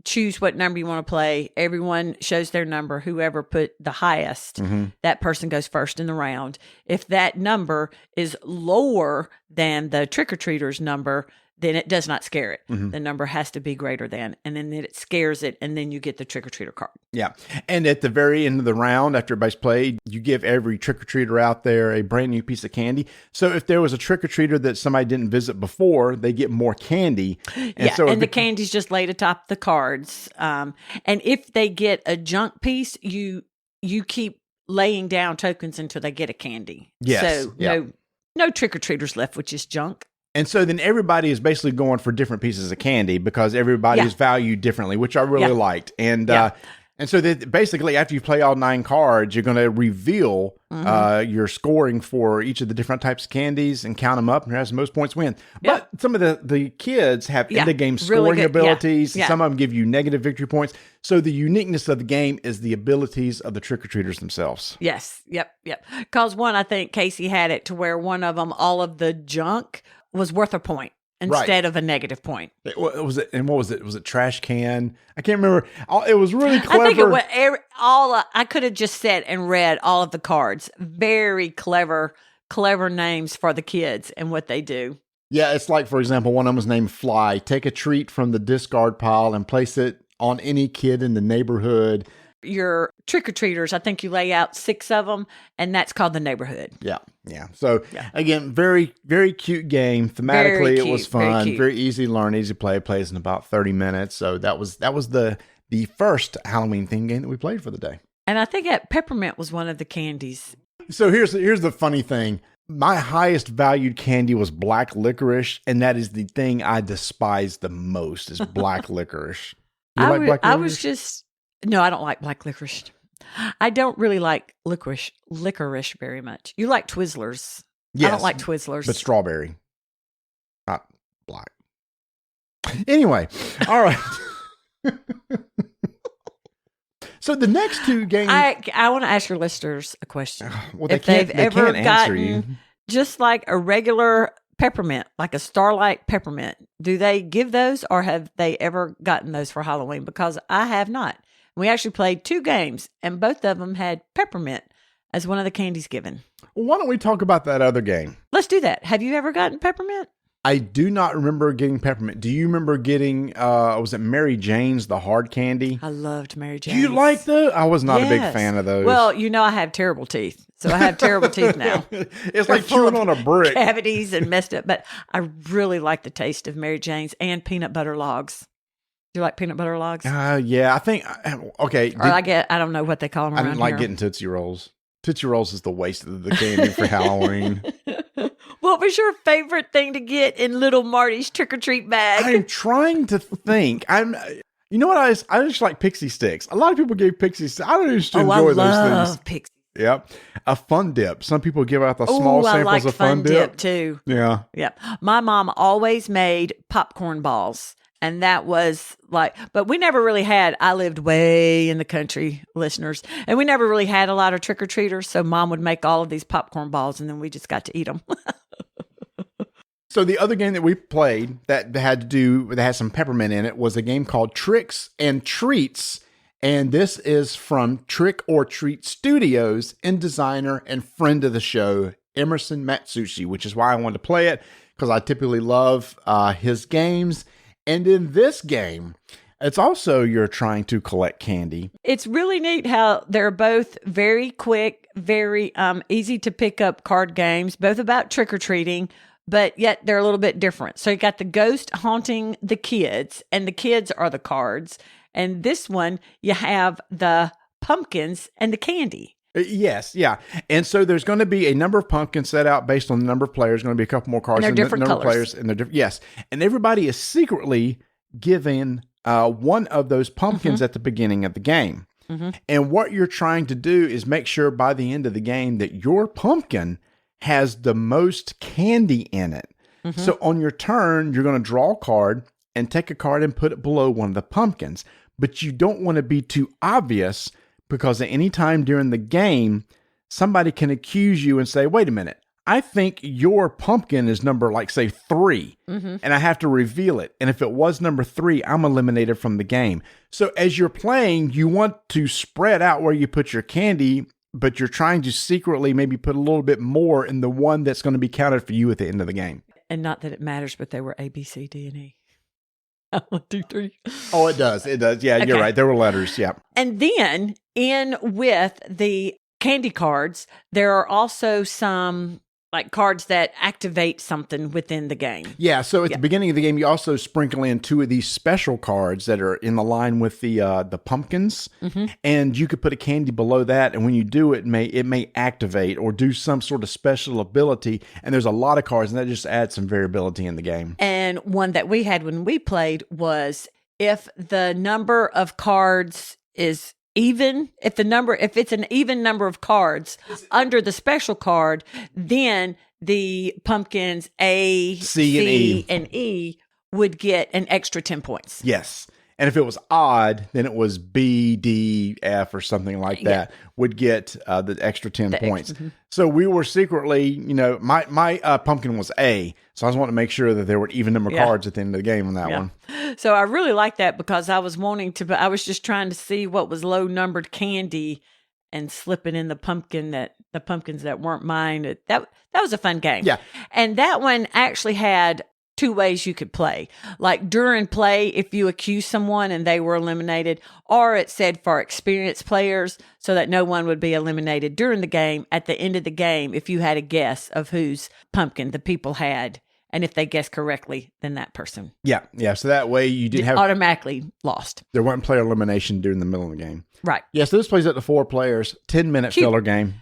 choose what number you want to play. Everyone shows their number. Whoever put the highest, that person goes first in the round. If that number is lower than the trick-or-treater's number, then it does not scare it. Mm-hmm. The number has to be greater than, and then it scares it, and then you get the trick-or-treater card. Yeah. And at the very end of the round, after everybody's played, you give every trick-or-treater out there a brand new piece of candy. So if there was a trick-or-treater that somebody didn't visit before, they get more candy. And the candy's just laid atop the cards. And if they get a junk piece, you keep laying down tokens until they get a candy. Yes. So no trick-or-treaters left, which is junk. And so then everybody is basically going for different pieces of candy because everybody is valued differently, which I really liked. And and so that basically after you play all 9 cards, you're going to reveal your scoring for each of the different types of candies and count them up, and who has the most points win. But some of the kids have end-of-game scoring abilities. Some of them give you negative victory points. So the uniqueness of the game is the abilities of the trick-or-treaters themselves. Yes. Yep. Because one, I think Casey had it to where one of them, all of the junk was worth a point instead of a negative point. What was it? And what was it? Was it trash can? I can't remember. It was really clever. I think it was I could have just sat and read all of the cards. Very clever names for the kids and what they do. Yeah, it's like, for example, one of them was named Fly. Take a treat from the discard pile and place it on any kid in the neighborhood. Your trick-or-treaters, I think you lay out 6 of them, and that's called the neighborhood. Yeah. So, again, very, very cute game. Thematically, it was fun. Very easy to learn, easy to play. Plays in about 30 minutes. So that was the first Halloween theme game that we played for the day. And I think that peppermint was one of the candies. So here's the funny thing. My highest valued candy was black licorice, and that is the thing I despise the most is black licorice. You like black licorice? No, I don't like black licorice. I don't really like licorice very much. You like Twizzlers. Yes, I don't like Twizzlers. But strawberry, not black. Anyway, all right. So the next 2 games... I want to ask your listeners a question. Well, if they've ever gotten just like a regular peppermint, like a Starlight peppermint, do they give those or have they ever gotten those for Halloween? Because I have not. We actually played 2 games, and both of them had peppermint as one of the candies given. Well, why don't we talk about that other game? Let's do that. Have you ever gotten peppermint? I do not remember getting peppermint. Do you remember getting, was it Mary Jane's, the hard candy? I loved Mary Jane's. Do you like those? I was not a big fan of those. Well, I have terrible teeth. So I have terrible teeth now. It's like chewing on a brick. Cavities and messed up. But I really like the taste of Mary Jane's and peanut butter logs. Do you like peanut butter logs? Yeah, I think, okay. I don't know what they call them around here. I didn't like getting Tootsie Rolls. Tootsie Rolls is the waste of the candy for Halloween. What was your favorite thing to get in little Marty's trick-or-treat bag? I'm trying to think. You know what? I just like pixie sticks. A lot of people gave pixie sticks. I don't used to enjoy those things. I love pixie. Yep. A Fun Dip. Some people give out the small samples of Fun Dip too. Yeah. Yep. My mom always made popcorn balls. And that was but we never really I lived way in the country, listeners, and we never really had a lot of trick-or-treaters. So Mom would make all of these popcorn balls and then we just got to eat them. So the other game that we played that had some peppermint in it was a game called Tricks and Treats. And this is from Trick or Treat Studios and designer and friend of the show, Emerson Matsushi, which is why I wanted to play it because I typically love his games. And in this game, it's also you're trying to collect candy. It's really neat how they're both very quick, very easy to pick up card games, both about trick-or-treating, but yet they're a little bit different. So you got the ghost haunting the kids, and the kids are the cards. And this one, you have the pumpkins and the candy. Yes, yeah. And so there's going to be a number of pumpkins set out based on the number of players. There's going to be a couple more cards. And they're different colors. Players, and they're different. Yes. And everybody is secretly given one of those pumpkins at the beginning of the game. Mm-hmm. And what you're trying to do is make sure by the end of the game that your pumpkin has the most candy in it. Mm-hmm. So on your turn, you're going to draw a card and take a card and put it below one of the pumpkins. But you don't want to be too obvious because at any time during the game, somebody can accuse you and say, wait a minute, I think your pumpkin is number, like, say, 3, and I have to reveal it. And if it was number 3, I'm eliminated from the game. So as you're playing, you want to spread out where you put your candy, but you're trying to secretly maybe put a little bit more in the one that's going to be counted for you at the end of the game. And not that it matters, but they were A, B, C, D, and E. 1, 2, 3. Oh, it does. It does. Yeah, okay. You're right. There were letters. Yeah. And then in with the candy cards, there are also some like cards that activate something within the game. Yeah, so at the beginning of the game, you also sprinkle in 2 of these special cards that are in the line with the pumpkins, and you could put a candy below that, and when you do it, it may activate or do some sort of special ability, and there's a lot of cards, and that just adds some variability in the game. And one that we had when we played was if the number of cards is even, if it's an even number of cards under the special card, then the pumpkins A, C, and E would get an extra 10 points. Yes. And if it was odd, then it was B, D, F, or something like that would get the extra 10 points. So we were secretly, my pumpkin was A. So I was wanting to make sure that there were even number cards at the end of the game on that one. So I really like that because I was just trying to see what was low numbered candy and slipping in the pumpkins that weren't mine. That was a fun game. Yeah. And that one actually had 2 ways you could play. Like during play, if you accuse someone and they were eliminated, or it said for experienced players so that no one would be eliminated during the game. At the end of the game, if you had a guess of whose pumpkin the people had, and if they guessed correctly, then that person. Yeah. So that way you didn't have automatically lost. There wasn't player elimination during the middle of the game. Right. Yeah, so this plays up to 4 players, 10-minute filler game.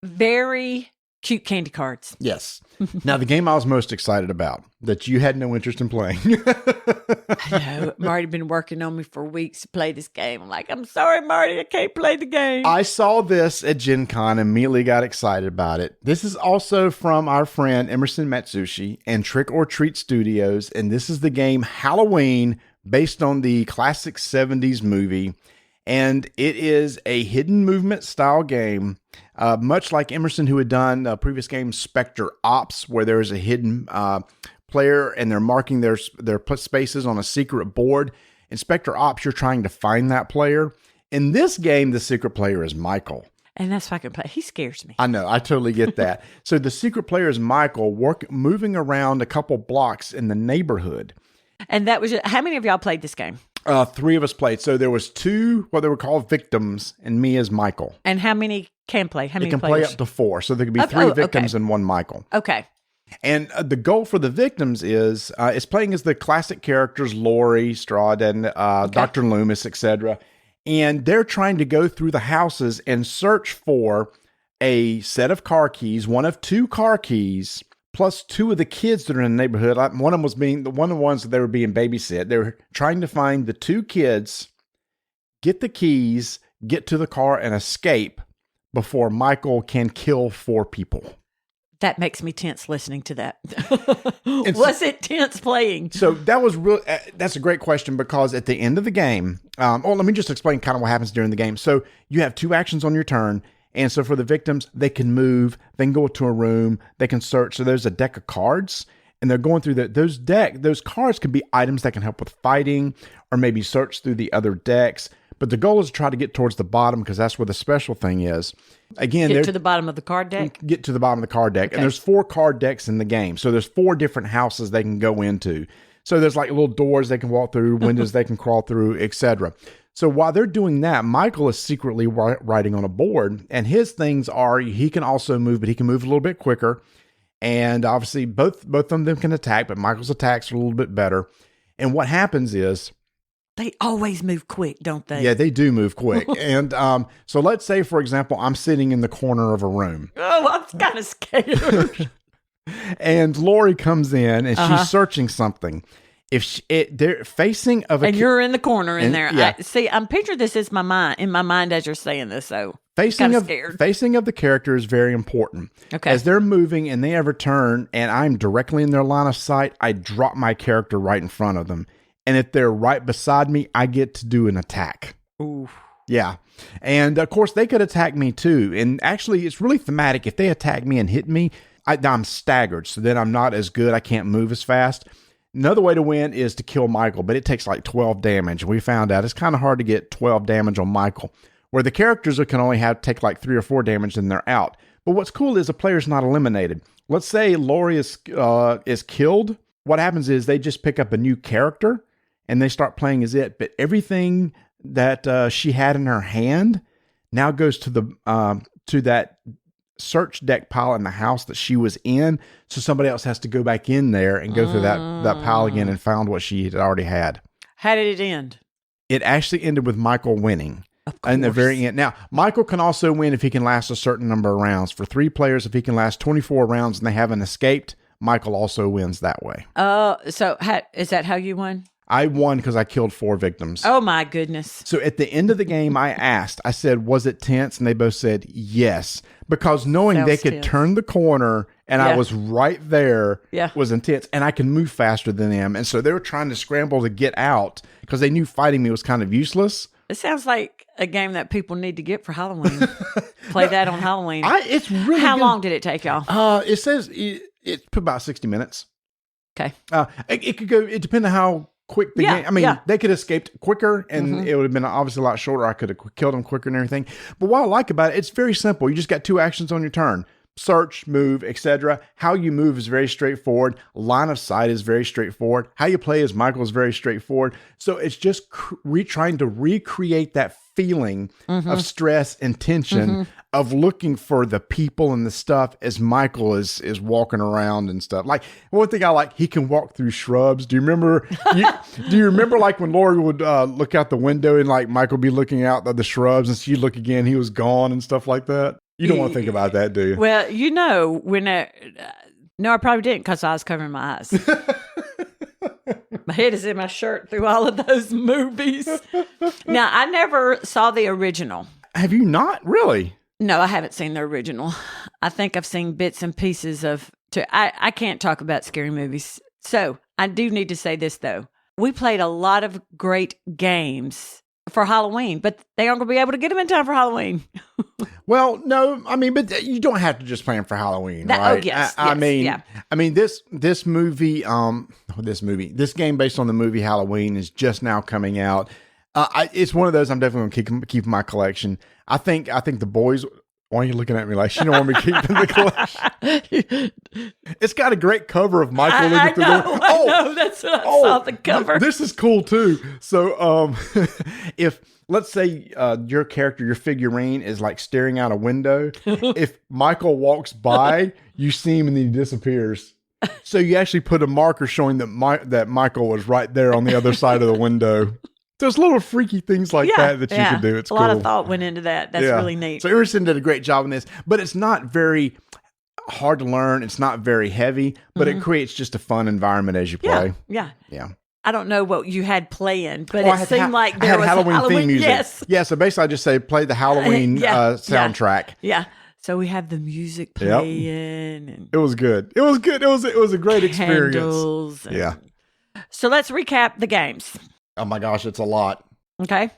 Very cute candy cards. Yes. Now, the game I was most excited about that you had no interest in playing. I know. Marty been working on me for weeks to play this game. I'm like, I'm sorry, Marty, I can't play the game. I saw this at Gen Con and immediately got excited about it. This is also from our friend Emerson Matsushi and Trick or Treat Studios, and this is the game Halloween, based on the classic 70s movie. And it is a hidden movement style game, much like Emerson, who had done a previous game, Spectre Ops, where there is a hidden player and they're marking their spaces on a secret board. In Spectre Ops, you're trying to find that player. In this game, the secret player is Michael. And that's why I can play. He scares me. I know. I totally get that. So the secret player is Michael, moving around a couple blocks in the neighborhood. And that was how many of y'all played this game? 3 of us played. So there was 2, what they were called victims, and me as Michael. And how many can play? How many It can players? play up to 4. So there could be 3 victims and 1 Michael. Okay. And the goal for the victims is playing as the classic characters, Laurie, Strahd, and Dr. Loomis, etc. And they're trying to go through the houses and search for a set of car keys, one of 2 car keys, plus 2 of the kids that are in the neighborhood. One of them was one of the ones that they were being babysit. They were trying to find the 2 kids, get the keys, get to the car, and escape before Michael can kill 4 people. That makes me tense listening to that. Was it tense playing? So that was real. That's a great question because at the end of the game, let me just explain kind of what happens during the game. So you have 2 actions on your turn. And so for the victims, they can move, they can go to a room, they can search. So there's a deck of cards and they're going through those cards can be items that can help with fighting or maybe search through the other decks. But the goal is to try to get towards the bottom because that's where the special thing is. Again, get to the bottom of the card deck? Get to the bottom of the card deck. Okay. And there's 4 card decks in the game. So there's 4 different houses they can go into. So there's like little doors they can walk through, windows they can crawl through, etc. So while they're doing that, Michael is secretly writing on a board. And his things are, he can also move, but he can move a little bit quicker. And obviously both of them can attack, but Michael's attacks are a little bit better. And what happens is, they always move quick, don't they? Yeah, they do move quick. And so let's say, for example, I'm sitting in the corner of a room. Oh, I'm kind of scared. And Lori comes in and she's searching something. If they're facing of a and you're in the corner in there. Yeah. I'm picturing this in my mind as you're saying this. So facing of the character is very important. Okay. As they're moving and they have a turn and I'm directly in their line of sight, I drop my character right in front of them. And if they're right beside me, I get to do an attack. Ooh. Yeah. And of course, they could attack me too. And actually, it's really thematic. If they attack me and hit me, I'm staggered. So then I'm not as good. I can't move as fast. Another way to win is to kill Michael, but it takes like 12 damage. We found out it's kind of hard to get 12 damage on Michael, where the characters can only take like 3 or 4 damage and they're out. But what's cool is the player's not eliminated. Let's say Lori is killed. What happens is they just pick up a new character and they start playing as it. But everything that she had in her hand now goes to that search deck pile in the house that she was in. So somebody else has to go back in there and go through that pile again and found what she had already had. How did it end? It actually ended with Michael winning in the very end. Now, Michael can also win if he can last a certain number of rounds. For 3 players, if he can last 24 rounds and they haven't escaped, Michael also wins that way. So is that how you won? I won because I killed 4 victims. Oh, my goodness. So at the end of the game, I said, was it tense? And they both said yes. Because knowing Sounds they could tense. turn the corner and I Yeah. was right there Yeah. was intense. And I can move faster than them. And so they were trying to scramble to get out because they knew fighting me was kind of useless. It sounds like a game that people need to get for Halloween. Play that on Halloween. It's really How good. long did it take y'all? It says it's about 60 minutes. Okay. It could go, it depends on how quick the Yeah, game. I mean, yeah. they could have escaped quicker and it would have been obviously a lot shorter. I could have killed them quicker and everything. But what I like about it, it's very simple. You just got 2 actions on your turn. Search, move, etc. How you move is very straightforward. Line of sight is very straightforward. How you play as Michael is very straightforward. So it's just trying to recreate that feeling of stress and tension of looking for the people and the stuff as Michael is walking around and stuff. Like one thing I like, he can walk through shrubs. Do you remember? Do you remember like when Lori would look out the window and like Michael be looking out the shrubs and she'd look again, he was gone and stuff like that? You don't want to think about that, do you? Well, when no, I probably didn't because I was covering my eyes. My head is in my shirt through all of those movies. Now, I never saw the original. Have you not? Really? No, I haven't seen the original. I think I've seen bits and pieces of. I can't talk about scary movies. So I do need to say this, though. We played a lot of great games for Halloween, but they aren't going to be able to get them in time for Halloween. Well, no, I mean, but you don't have to just plan for Halloween, right? Oh, yes. I mean, this game based on the movie Halloween is just now coming out. It's one of those I'm definitely going to keep in my collection. I think the boys. Why are you looking at me like she don't want me keeping the collection? It's got a great cover of Michael looking through the window. I know. That's what I saw the cover. This is cool too. So, if let's say your character, your figurine is like staring out a window, if Michael walks by, you see him and then he disappears. So you actually put a marker showing that Michael was right there on the other side of the window. There's little freaky things like that you can do. It's a cool. lot of thought went into that. That's really neat. So Emerson did a great job in this, but it's not very hard to learn. It's not very heavy, but it creates just a fun environment as you play. Yeah. Yeah. I don't know what you had playing, but Well, it seemed like I there had was Halloween theme music. Yes. Yeah, so basically I just say play the Halloween soundtrack. Yeah. So we have the music playing and It was good. It was good. It was a great experience. candles and- Yeah. So let's recap the games. Oh my gosh, it's a lot. Okay.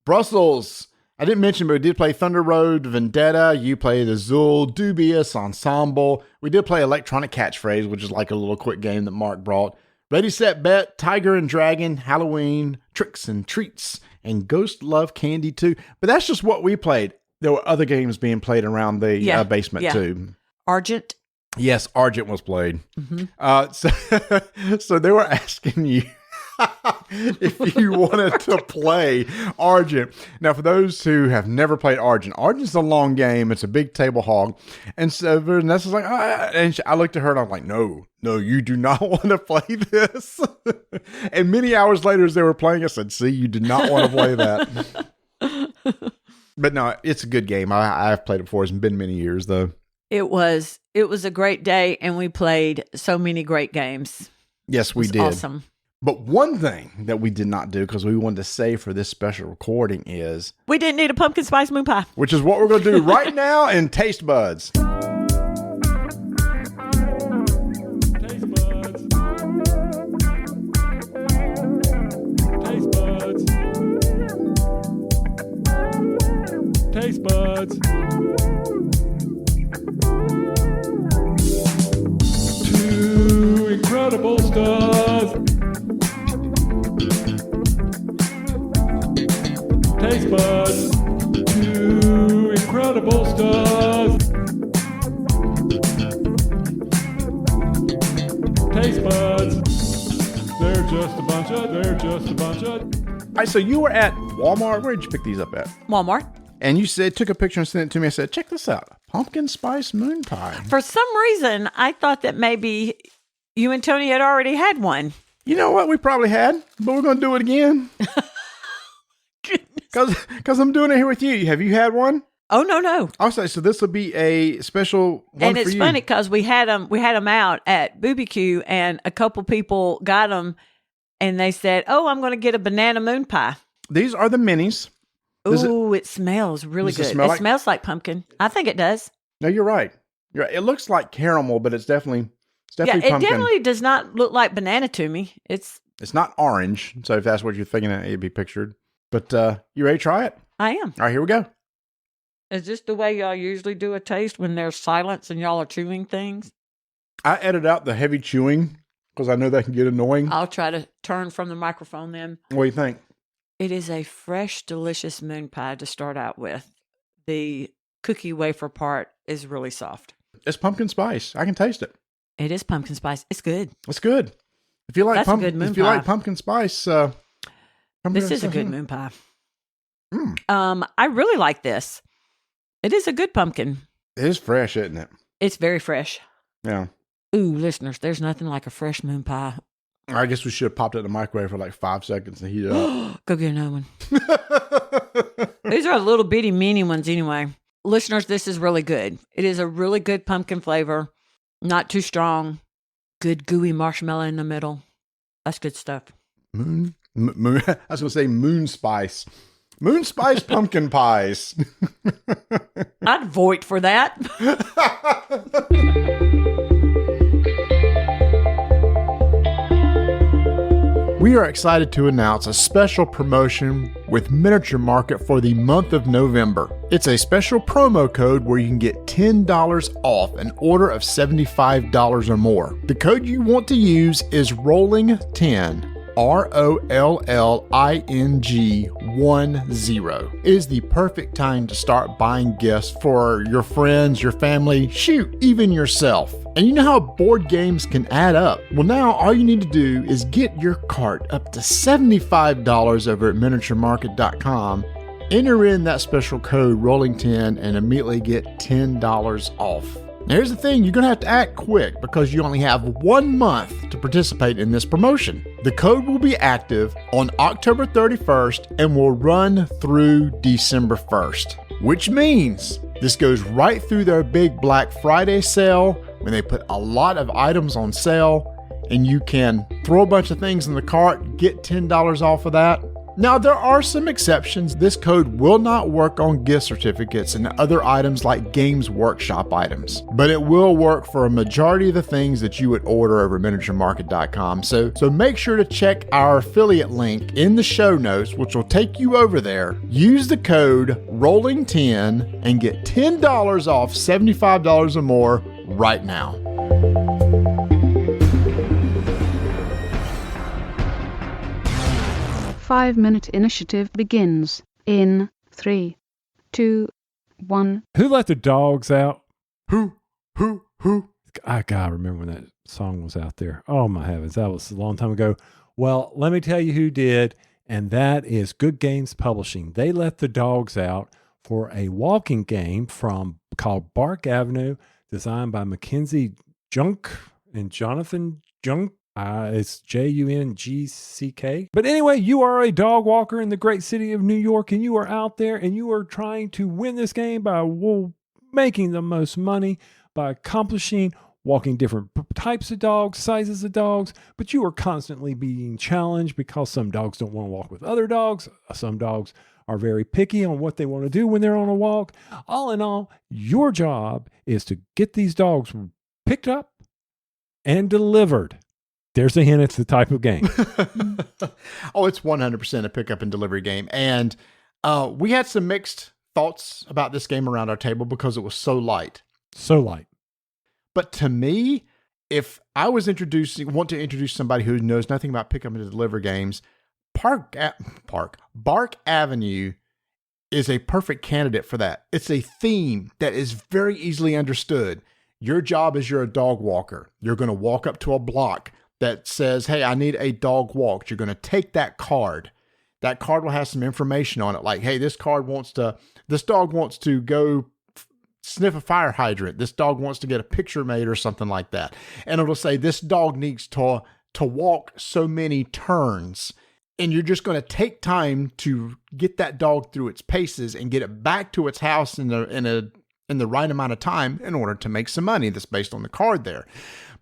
Brussels. I didn't mention, but we did play Thunder Road, Vendetta. You played Azul, Dubious, Ensemble. We did play Electronic Catchphrase, which is like a little quick game that Mark brought. Ready, Set, Bet, Tiger and Dragon, Halloween, Tricks and Treats, and Ghost Love Candy too. But that's just what we played. There were other games being played around the basement too. Argent. Yes, Argent was played. So they were asking you if you wanted to play Argent. Now, for those who have never played Argent, Argent's a long game. It's a big table hog. And so Vanessa's like, I looked at her and I'm like, no, you do not want to play this. And many hours later, as they were playing, I said, see, you did not want to play that. But no, it's a good game. I've played it before. It's been many years, though. It was a great day, and we played so many great games. Yes, we did. Awesome. But one thing that we did not do because we wanted to save for this special recording is... We didn't need a pumpkin spice moon pie. Which is what we're going to do right now in Taste Buds. Taste buds. Taste buds. Taste buds. Two incredible stuff. Taste buds. Two incredible stuff. Taste buds. They're just a bunch of. All right, so you were at Walmart. Where did you pick these up at? Walmart. And you took a picture and sent it to me. I said, check this out. Pumpkin spice moon pie. For some reason, I thought that maybe you and Tony had already had one. You know what? We probably had, but we're going to do it again. Because I'm doing it here with you. Have you had one? Oh, no. I'll say, so this will be a special one And for it's you. funny because we had them out at BooBQ, and a couple people got them, and they said, "Oh, I'm going to get a banana moon pie." These are the minis. Ooh, it smells really Does it good. smell It like- smells like pumpkin. I think it does. No, you're right. It looks like caramel, but it's definitely Yeah, pumpkin. it definitely does not look like banana to me. It's not orange, so if that's what you're thinking it'd be pictured. But you ready to try it? I am. All right, here we go. Is this the way y'all usually do a taste when there's silence and y'all are chewing things? I edit out the heavy chewing because I know that can get annoying. I'll try to turn from the microphone then. What do you think? It is a fresh, delicious moon pie to start out with. The cookie wafer part is really soft. It's pumpkin spice. I can taste it. It is pumpkin spice. It's good. It's good. If you like That's a good moon if you pie. like pumpkin spice, This is a good moon pie. Mm. I really like this. It is a good pumpkin. It is fresh, isn't it? It's very fresh. Yeah. Ooh, listeners, there's nothing like a fresh moon pie. I guess we should have popped it in the microwave for like 5 seconds and heat it up. Go get another one. These are little bitty mini ones anyway. Listeners, this is really good. It is a really good pumpkin flavor. Not too strong. Good gooey marshmallow in the middle. That's good stuff. Moon. I was going to say moon spice. Moon spice pumpkin pies. I'd vote for that. We are excited to announce a special promotion with Miniature Market for the month of November. It's a special promo code where you can get $10 off an order of $75 or more. The code you want to use is ROLLING10. ROLLING10. It is the perfect time to start buying gifts for your friends, your family, shoot, even yourself. And you know how board games can add up? Well, now all you need to do is get your cart up to $75 over at miniaturemarket.com. Enter in that special code ROLLING10 and immediately get $10 off. Now, here's the thing, you're going to have to act quick because you only have 1 month to participate in this promotion. The code will be active on October 31st and will run through December 1st, which means this goes right through their big Black Friday sale when they put a lot of items on sale and you can throw a bunch of things in the cart, get $10 off of that. Now, there are some exceptions. This code will not work on gift certificates and other items like Games Workshop items, but it will work for a majority of the things that you would order over miniaturemarket.com. So make sure to check our affiliate link in the show notes, which will take you over there. Use the code ROLLING10 and get $10 off $75 or more right now. Five-minute initiative begins in 3, 2, 1. Who let the dogs out? Who? I gotta remember when that song was out there. Oh my heavens, that was a long time ago. Well, let me tell you who did, and that is Good Games Publishing. They let the dogs out for a walking game called Bark Avenue, designed by Mackenzie Junk and Jonathan Junk. It's Jungck. But anyway, you are a dog walker in the great city of New York, and you are out there and you are trying to win this game by making the most money, by accomplishing walking different types of dogs, sizes of dogs, but you are constantly being challenged because some dogs don't want to walk with other dogs. Some dogs are very picky on what they want to do when they're on a walk. All in all, your job is to get these dogs picked up and delivered. There's a hint, it's the type of game. Oh, it's 100% a pickup and delivery game. And we had some mixed thoughts about this game around our table because it was so light. So light. But to me, if I want to introduce somebody who knows nothing about pickup and deliver games, Bark Avenue is a perfect candidate for that. It's a theme that is very easily understood. Your job is you're a dog walker. You're going to walk up to a block that says, hey, I need a dog walked. You're going to take that card. That card will have some information on it. Like, hey, this dog wants to go sniff a fire hydrant. This dog wants to get a picture made or something like that. And it'll say this dog needs to walk so many turns. And you're just going to take time to get that dog through its paces and get it back to its house in the right amount of time in order to make some money. That's based on the card there.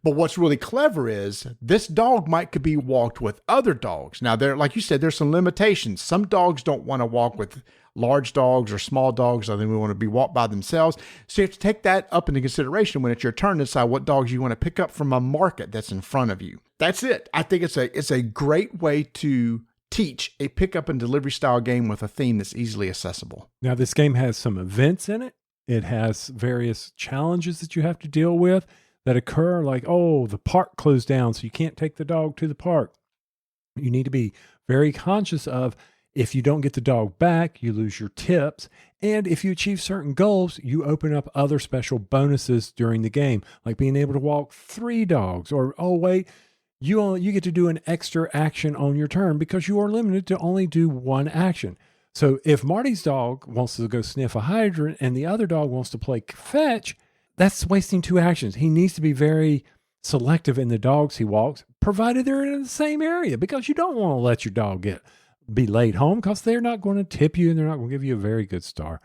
But what's really clever is this dog could be walked with other dogs. Now, like you said, there's some limitations. Some dogs don't want to walk with large dogs or small dogs. I think we want to be walked by themselves. So you have to take that up into consideration when it's your turn to decide what dogs you want to pick up from a market that's in front of you. That's it. I think it's a great way to teach a pickup and delivery style game with a theme that's easily accessible. Now, this game has some events in it. It has various challenges that you have to deal with that occur, like, oh, the park closed down, so you can't take the dog to the park. You need to be very conscious of, if you don't get the dog back, you lose your tips. And if you achieve certain goals, you open up other special bonuses during the game, like being able to walk 3 dogs, or, oh, wait, you get to do an extra action on your turn because you are limited to only do 1 action. So if Marty's dog wants to go sniff a hydrant and the other dog wants to play fetch, that's wasting 2 actions. He needs to be very selective in the dogs he walks, provided they're in the same area, because you don't want to let your dog be late home, because they're not going to tip you and they're not going to give you a very good star.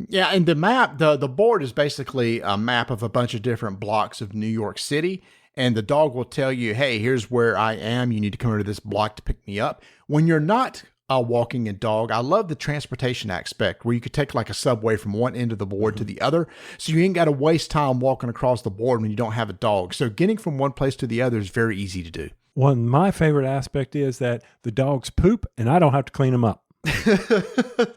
Yeah, and the map, the board is basically a map of a bunch of different blocks of New York City, and the dog will tell you, hey, here's where I am. You need to come over to this block to pick me up. When you're not walking a dog, I love the transportation aspect where you could take like a subway from one end of the board to the other. So you ain't got to waste time walking across the board when you don't have a dog. So getting from one place to the other is very easy to do. My favorite aspect is that the dogs poop and I don't have to clean them up.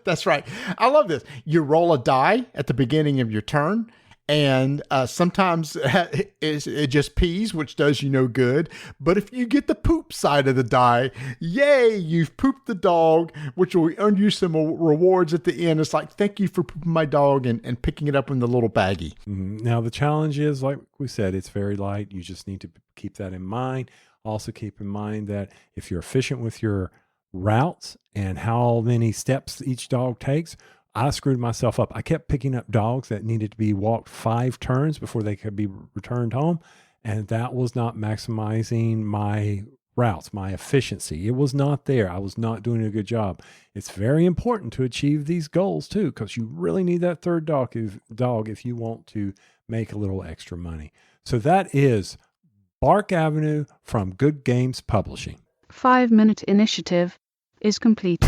That's right. I love this. You roll a die at the beginning of your turn. And sometimes it just pees, which does you no good. But if you get the poop side of the die, yay, you've pooped the dog, which will earn you some rewards at the end. It's like, thank you for pooping my dog, and picking it up in the little baggie. Now, the challenge is, like we said, it's very light. You just need to keep that in mind. Also keep in mind that if you're efficient with your routes and how many steps each dog takes, I screwed myself up. I kept picking up dogs that needed to be walked 5 turns before they could be returned home. And that was not maximizing my routes, my efficiency. It was not there. I was not doing a good job. It's very important to achieve these goals too, because you really need that third dog if you want to make a little extra money. So that is Bark Avenue from Good Games Publishing. 5-minute initiative is complete.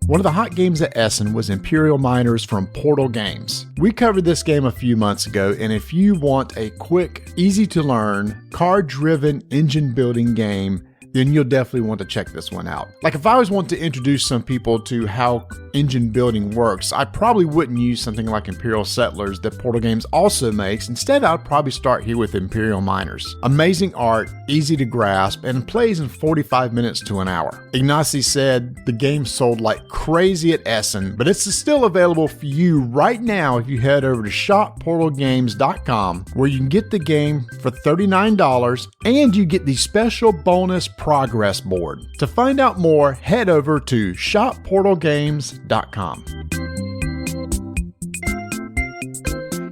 One of the hot games at Essen was Imperial Miners from Portal Games. We covered this game a few months ago, and if you want a quick, easy to learn, card-driven engine building game, then you'll definitely want to check this one out. Like, if I was wanting to introduce some people to how engine building works, I probably wouldn't use something like Imperial Settlers that Portal Games also makes. Instead, I'd probably start here with Imperial Miners. Amazing art, easy to grasp, and plays in 45 minutes to an hour. Ignacy said the game sold like crazy at Essen, but it's still available for you right now if you head over to shopportalgames.com, where you can get the game for $39 and you get the special bonus progress board. To find out more, head over to shopportalgames.com.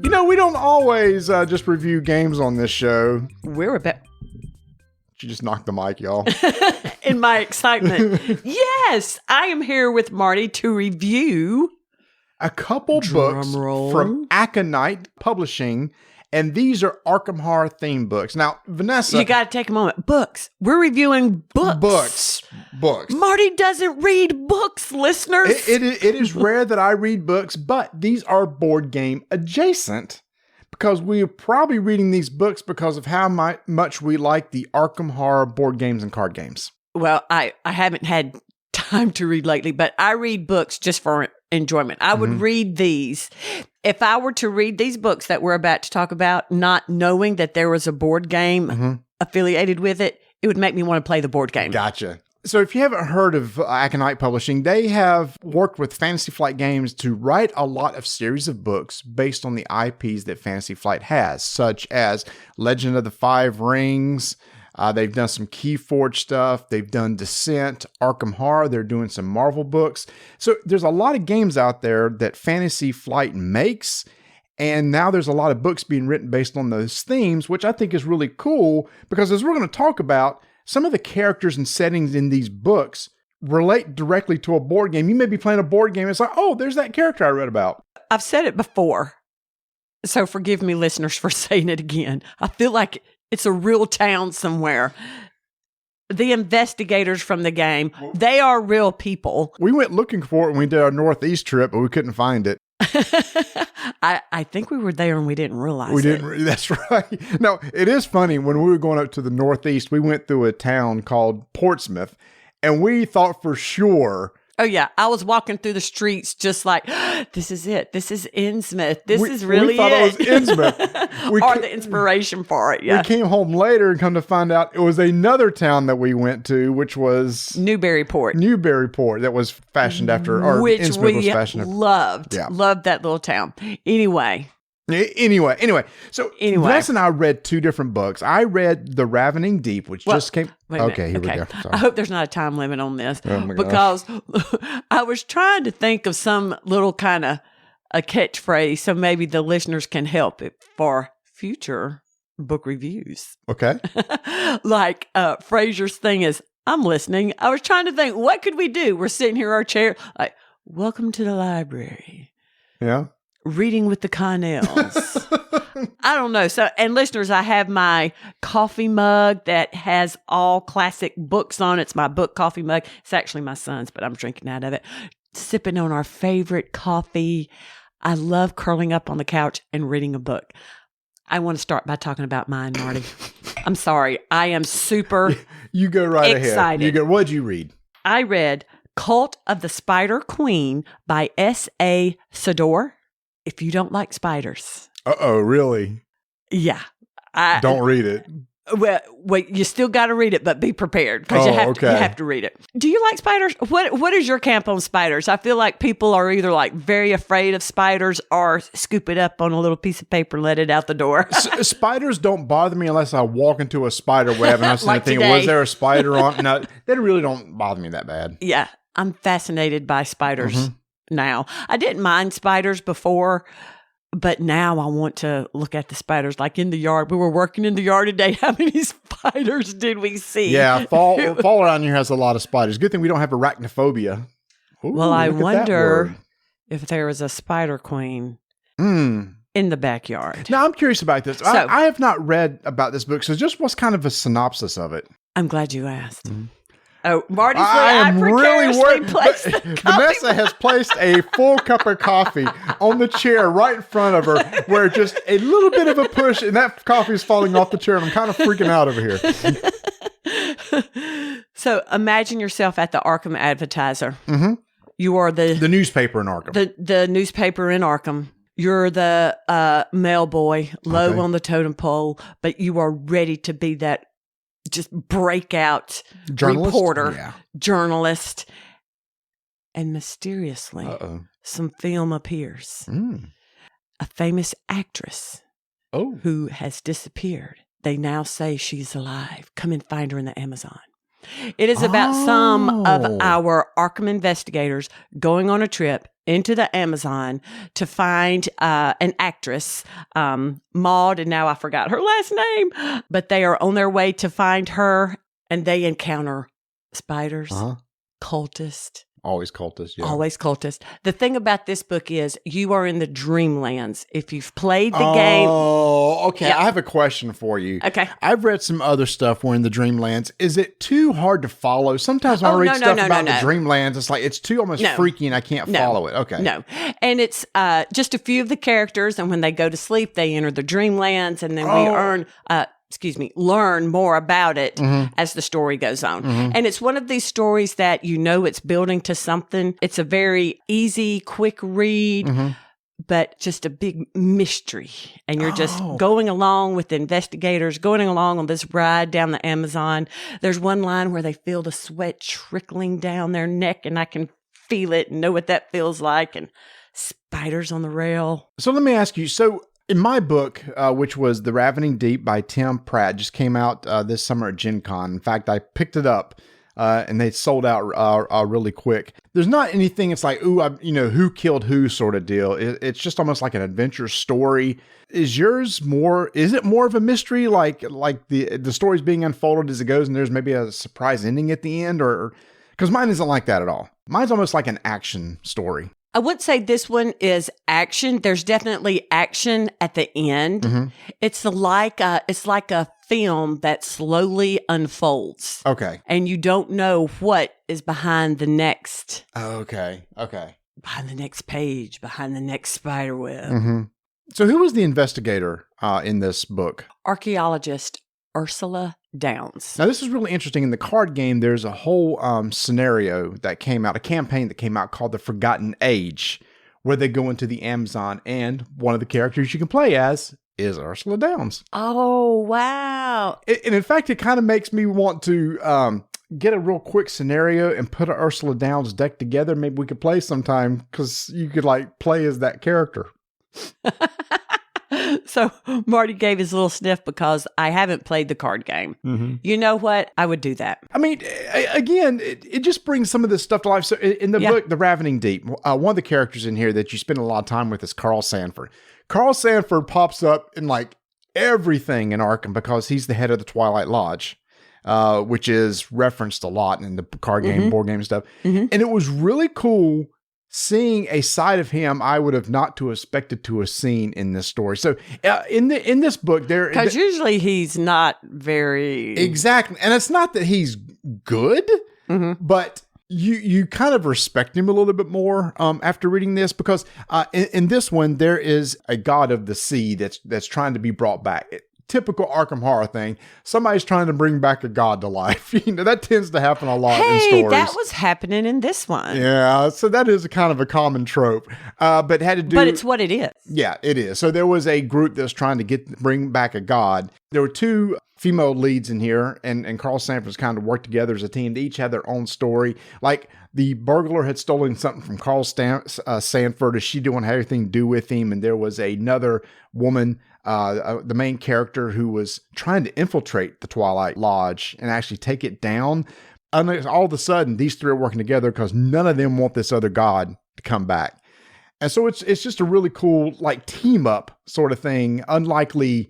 You know, we don't always just review games on this show. We're about... She just knocked the mic, y'all. In my excitement. Yes, I am here with Marty to review a couple books from Aconite Publishing, and these are Arkham Horror themed books. Now, Vanessa... You got to take a moment. Books. We're reviewing books. Books. Marty doesn't read books, listeners. It is rare that I read books, but these are board game adjacent, because we're probably reading these books because of how much we like the Arkham Horror board games and card games. Well, I haven't had time to read lately, but I read books just for enjoyment. I would read these. If I were to read these books that we're about to talk about, not knowing that there was a board game affiliated with it, it would make me want to play the board game. Gotcha. So if you haven't heard of Aconite Publishing, they have worked with Fantasy Flight Games to write a lot of series of books based on the IPs that Fantasy Flight has, such as Legend of the Five Rings. They've done some Keyforge stuff. They've done Descent, Arkham Horror. They're doing some Marvel books. So there's a lot of games out there that Fantasy Flight makes. And now there's a lot of books being written based on those themes, which I think is really cool because as we're going to talk about, some of the characters and settings in these books relate directly to a board game. You may be playing a board game. It's like, oh, there's that character I read about. I've said it before, so forgive me, listeners, for saying it again. I feel like it's a real town somewhere. The investigators from the game, they are real people. We went looking for it when we did our Northeast trip, but we couldn't find it. I think we were there and we didn't realize We it. didn't. That's right. No, it is funny. When we were going up to the Northeast, we went through a town called Portsmouth, and we thought for sure. Oh, yeah. I was walking through the streets just like, this is it. This is Innsmouth. This is really we thought it was Innsmouth. Or the inspiration for it, yeah. We came home later and come to find out it was another town that we went to, which was Newburyport. That was fashioned after, or which Innsmouth was we fashioned after. loved. Yeah. Loved that little town. Anyway. So Vanessa and I read two different books. I read The Ravening Deep, which just came. Wait a minute. Okay, here we go. I hope there's not a time limit on this Oh my because I was trying to think of some little kind of a catchphrase so maybe the listeners can help it for future book reviews. Okay. Like Fraser's thing is, I'm listening. I was trying to think, what could we do? We're sitting here in our chair, like, welcome to the library. Yeah. Reading with the Connells. I don't know. So, and listeners, I have my coffee mug that has all classic books on it. It's my book coffee mug. It's actually my son's, but I'm drinking out of it. Sipping on our favorite coffee. I love curling up on the couch and reading a book. I want to start by talking about mine, Marty. I'm sorry. I am super You go right excited. ahead. What'd you read? I read Cult of the Spider Queen by S.A. Sador. If you don't like spiders. Uh-oh, really? Yeah. Don't read it. Well, wait, you still got to read it, but be prepared because you have to read it. Do you like spiders? What is your camp on spiders? I feel like people are either like very afraid of spiders or scoop it up on a little piece of paper and let it out the door. Spiders don't bother me unless I walk into a spider web and I'm Like thinking, today. was there a spider on? No, they really don't bother me that bad. Yeah, I'm fascinated by spiders now. I didn't mind spiders before, but now I want to look at the spiders like in the yard. We were working in the yard today. How many spiders did we see? Yeah, fall around here has a lot of spiders. Good thing we don't have arachnophobia. Ooh, Well, I look at that wonder word. if there was a spider queen in the backyard. Now, I'm curious about this. So- I have not read about this book, so just what's kind of a synopsis of it? I'm glad you asked. Oh, Marty's I am really worried. placed the Vanessa has placed a full cup of coffee on the chair right in front of her, where just a little bit of a push and that coffee is falling off the chair, and I'm kind of freaking out over here. So imagine yourself at the Arkham Advertiser. Mm-hmm. You are the newspaper in Arkham. the newspaper in Arkham. You're the mail boy, low Okay. on the totem pole, but you are ready to be that just breakout Journalist? reporter, Yeah. journalist. And mysteriously, Uh-oh. some film appears. Mm. A famous actress Oh. who has disappeared. They now say she's alive. Come and find her in the Amazon. It is about some of Oh. our Arkham investigators going on a trip into the Amazon to find an actress, Maud, and now I forgot her last name, but they are on their way to find her, and they encounter spiders, cultists, Always cultist, yeah. always cultists. The thing about this book is you are in the dreamlands. If you've played the game. Oh, okay. Yeah. I have a question for you. Okay. I've read some other stuff where in the Dreamlands. Is it too hard to follow? Sometimes when I read stuff about the Dreamlands, it's like it's too almost freaky and I can't follow it. Okay. No. And it's just a few of the characters, and when they go to sleep, they enter the dreamlands, and then we learn more about it as the story goes on. And it's one of these stories that you know it's building to something. It's a very easy, quick read, but just a big mystery. And you're just going along with the investigators, going along on this ride down the Amazon. There's one line where they feel the sweat trickling down their neck, and I can feel it and know what that feels like. And spiders on the rail. So let me ask you, so in my book, which was The Ravening Deep by Tim Pratt, just came out this summer at Gen Con. In fact, I picked it up and they sold out really quick. There's not anything, it's like, who killed who sort of deal. It's just almost like an adventure story. Is it more of a mystery, like the story's being unfolded as it goes and there's maybe a surprise ending at the end? Or because mine isn't like that at all. Mine's almost like an action story. I would say this one is action. There's definitely action at the end. Mm-hmm. It's like a film that slowly unfolds. Okay. And you don't know what is behind the next. Okay. Behind the next page, behind the next spider web. Mm-hmm. So who was the investigator in this book? Archaeologist Ursula Downs. Now, this is really interesting. In the card game, there's a whole scenario that came out, a campaign that came out called The Forgotten Age, where they go into the Amazon, and one of the characters you can play as is Ursula Downs. Oh, wow. And in fact, it kind of makes me want to get a real quick scenario and put an Ursula Downs deck together. Maybe we could play sometime, because you could play as that character. So Marty gave his little sniff because I haven't played the card game. Mm-hmm. You know what? I would do that. I mean, again, it just brings some of this stuff to life. So in the book, The Ravening Deep, one of the characters in here that you spend a lot of time with is Carl Sanford. Carl Sanford pops up in everything in Arkham because he's the head of the Twilight Lodge, which is referenced a lot in the card game, board game stuff. Mm-hmm. And it was really cool seeing a side of him I would have not to expected to have seen in this story. So in this book, because usually he's not very exactly, and it's not that he's good, but you kind of respect him a little bit more after reading this, because in this one there is a god of the sea that's trying to be brought back. Typical Arkham horror thing. Somebody's trying to bring back a god to life. That tends to happen a lot in stories. That was happening in this one. Yeah, so that is a kind of a common trope. But had to do. But it's what it is. Yeah, it is. So there was a group that's trying to bring back a god. There were two female leads in here, and Carl Sanford's kind of worked together as a team. They each had their own story. Like the burglar had stolen something from Carl Sanford. Is she didn't have anything to do with him? And there was another woman, the main character, who was trying to infiltrate the Twilight Lodge and actually take it down. And all of a sudden, these three are working together because none of them want this other god to come back. And so it's just a really cool team up sort of thing. Unlikely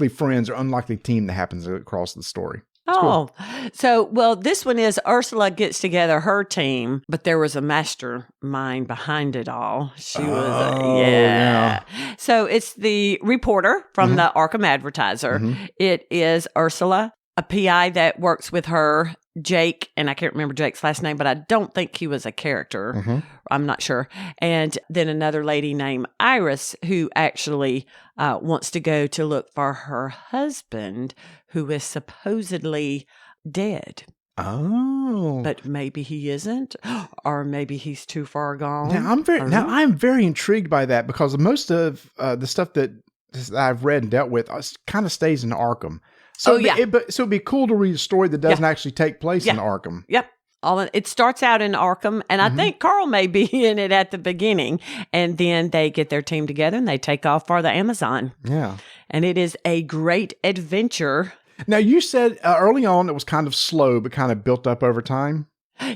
friends or unlikely team that happens across the story. It's cool. So this one is Ursula gets together her team, but there was a mastermind behind it all. She was, yeah. So it's the reporter from the Arkham Advertiser. Mm-hmm. It is Ursula, a PI that works with her, Jake, and I can't remember Jake's last name, but I don't think he was a character. Mm-hmm. I'm not sure. And then another lady named Iris, who actually wants to go to look for her husband, who is supposedly dead. Oh. But maybe he isn't, or maybe he's too far gone. I'm very intrigued by that, because most of the stuff that I've read and dealt with kind of stays in Arkham. So it'd be cool to read a story that doesn't actually take place in Arkham. Yep. It starts out in Arkham, and I think Carl may be in it at the beginning, and then they get their team together and they take off for the Amazon. Yeah. And it is a great adventure. Now, you said early on it was kind of slow, but kind of built up over time.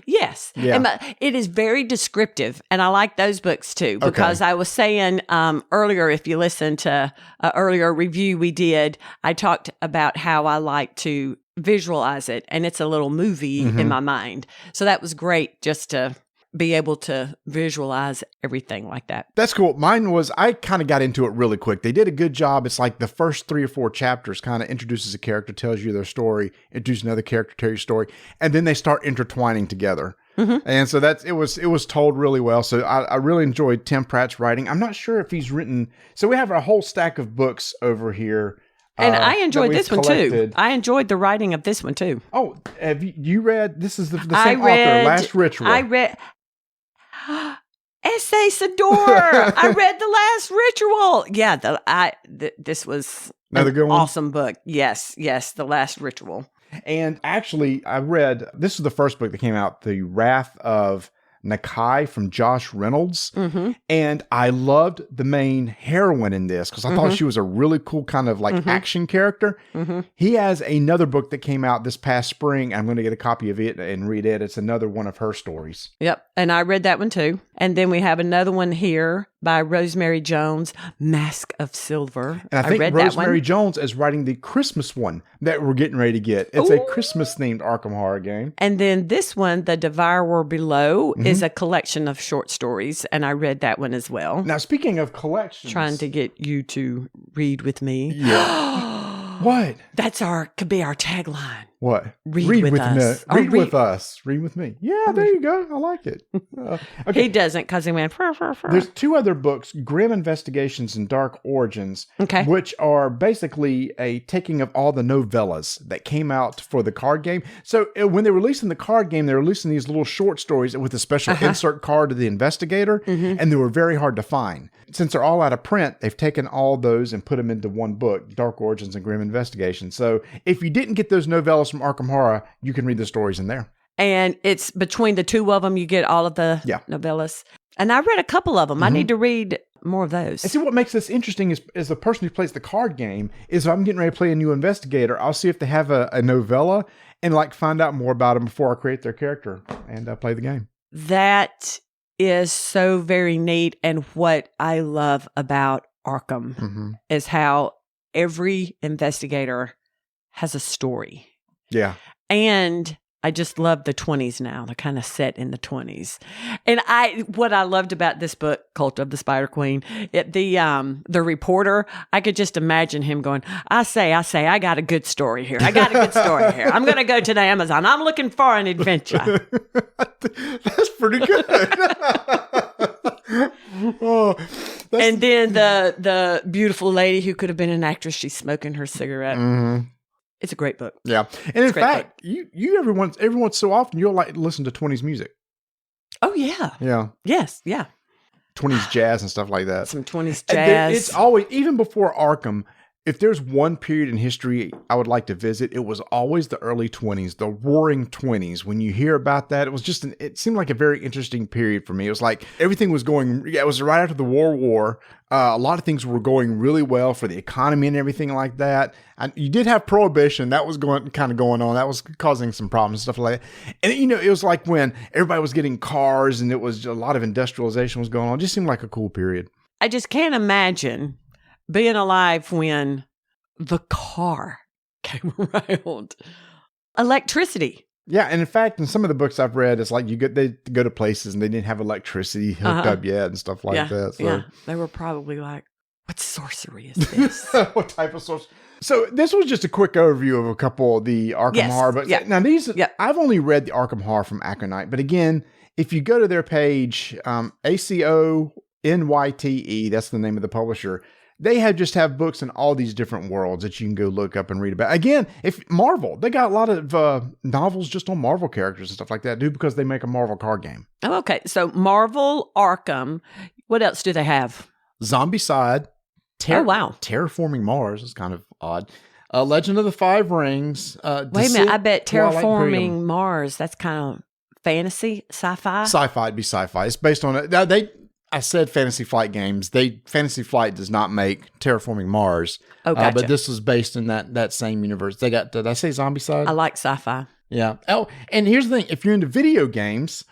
Yes. Yeah. And it is very descriptive. And I like those books too, because I was saying earlier, if you listen to an earlier review we did, I talked about how I like to visualize it, and it's a little movie in my mind. So that was great, just to be able to visualize everything like that. That's cool. Mine was, I kind of got into it really quick. They did a good job. It's like the first 3 or 4 chapters kind of introduces a character, tells you their story, introduces another character, tells your story, and then they start intertwining together. Mm-hmm. And so it was told really well. So I really enjoyed Tim Pratt's writing. I'm not sure if he's written, so we have a whole stack of books over here. And I enjoyed this one too. I enjoyed the writing of this one too. Oh, have you read, this is the same author, Last Ritual. I read, Sador. I read The Last Ritual. Yeah, this was Another good one? awesome book. Yes, The Last Ritual. And actually, I read, this is the first book that came out, The Wrath of Nakai from Josh Reynolds. Mm-hmm. And I loved the main heroine in this because I thought she was a really cool kind of like action character. Mm-hmm. He has another book that came out this past spring. I'm going to get a copy of it and read it. It's another one of her stories. Yep. And I read that one too. And then we have another one here by Rosemary Jones, Mask of Silver. And I think read that Rosemary one. Jones is writing the Christmas one that we're getting ready to get. It's a Christmas themed Arkham horror game. And then this one, The Devourer Below, is a collection of short stories. And I read that one as well. Now, speaking of collections. Trying to get you to read with me. Yeah. What? Could be our tagline. What? Read with us. Me. Or Read with us. Read with me. Yeah, there you go. I like it. Okay. He doesn't because he went. There's two other books, Grim Investigations and Dark Origins, Okay. which are basically a taking of all the novellas that came out for the card game. So when they're releasing the card game, they're releasing these little short stories with a special insert card to the investigator, and they were very hard to find. Since they're all out of print, they've taken all those and put them into one book, Dark Origins and Grim Investigations. So if you didn't get those novellas from Arkham Horror, you can read the stories in there. And it's between the two of them, you get all of the novellas. And I read a couple of them. I need to read more of those. And see, what makes this interesting is the person who plays the card game is if I'm getting ready to play a new investigator, I'll see if they have a novella and like find out more about them before I create their character and play the game. That is so very neat. And what I love about Arkham is how every investigator has a story. Yeah. And I just love the 20s now. They're kind of set in the 20s. And what I loved about this book, Cult of the Spider Queen, the reporter, I could just imagine him going, I say, I got a good story here. I'm going to go to the Amazon. I'm looking for an adventure. That's pretty good. And then the beautiful lady who could have been an actress, she's smoking her cigarette. It's a great book. Yeah. And in fact, you every once so often, you'll like listen to 20s music. Oh, yeah. Yeah. Yes. Yeah. 20s jazz and stuff like that. Some 20s jazz. It's always, even before Arkham, if there's one period in history I would like to visit, it was always the early 20s, the roaring 20s. When you hear about that, it was just, it seemed like a very interesting period for me. It was like everything was going, it was right after the World War. A lot of things were going really well for the economy and everything like that. And you did have prohibition. That was going on. That was causing some problems and stuff like that. And, it was like when everybody was getting cars and it was a lot of industrialization was going on. It just seemed like a cool period. I just can't imagine being alive when the car came around. Electricity. Yeah, and in fact, in some of the books I've read, it's like they go to places and they didn't have electricity hooked up yet and stuff like that. So. Yeah, they were probably like, what sorcery is this? What type of sorcery? So this was just a quick overview of a couple of the Arkham Horror books. Yeah. Now I've only read the Arkham Horror from Aconite, but again, if you go to their page, ACONYTE, that's the name of the publisher, they just have books in all these different worlds that you can go look up and read about. Again, if Marvel, they got a lot of novels just on Marvel characters and stuff like that, because they make a Marvel card game. Oh, okay. So Marvel, Arkham. What else do they have? Zombicide. Terraforming Mars is kind of odd. Legend of the Five Rings. Wait a minute. I bet Terraforming Mars, that's kind of fantasy, sci-fi? Sci-fi. It'd be sci-fi. It's based on it. I said Fantasy Flight Games. Fantasy Flight does not make Terraforming Mars. Oh, gotcha. But this was based in that same universe. They got, did I say Zombicide? I like sci-fi. Yeah. Oh, and here's the thing. If you're into video games,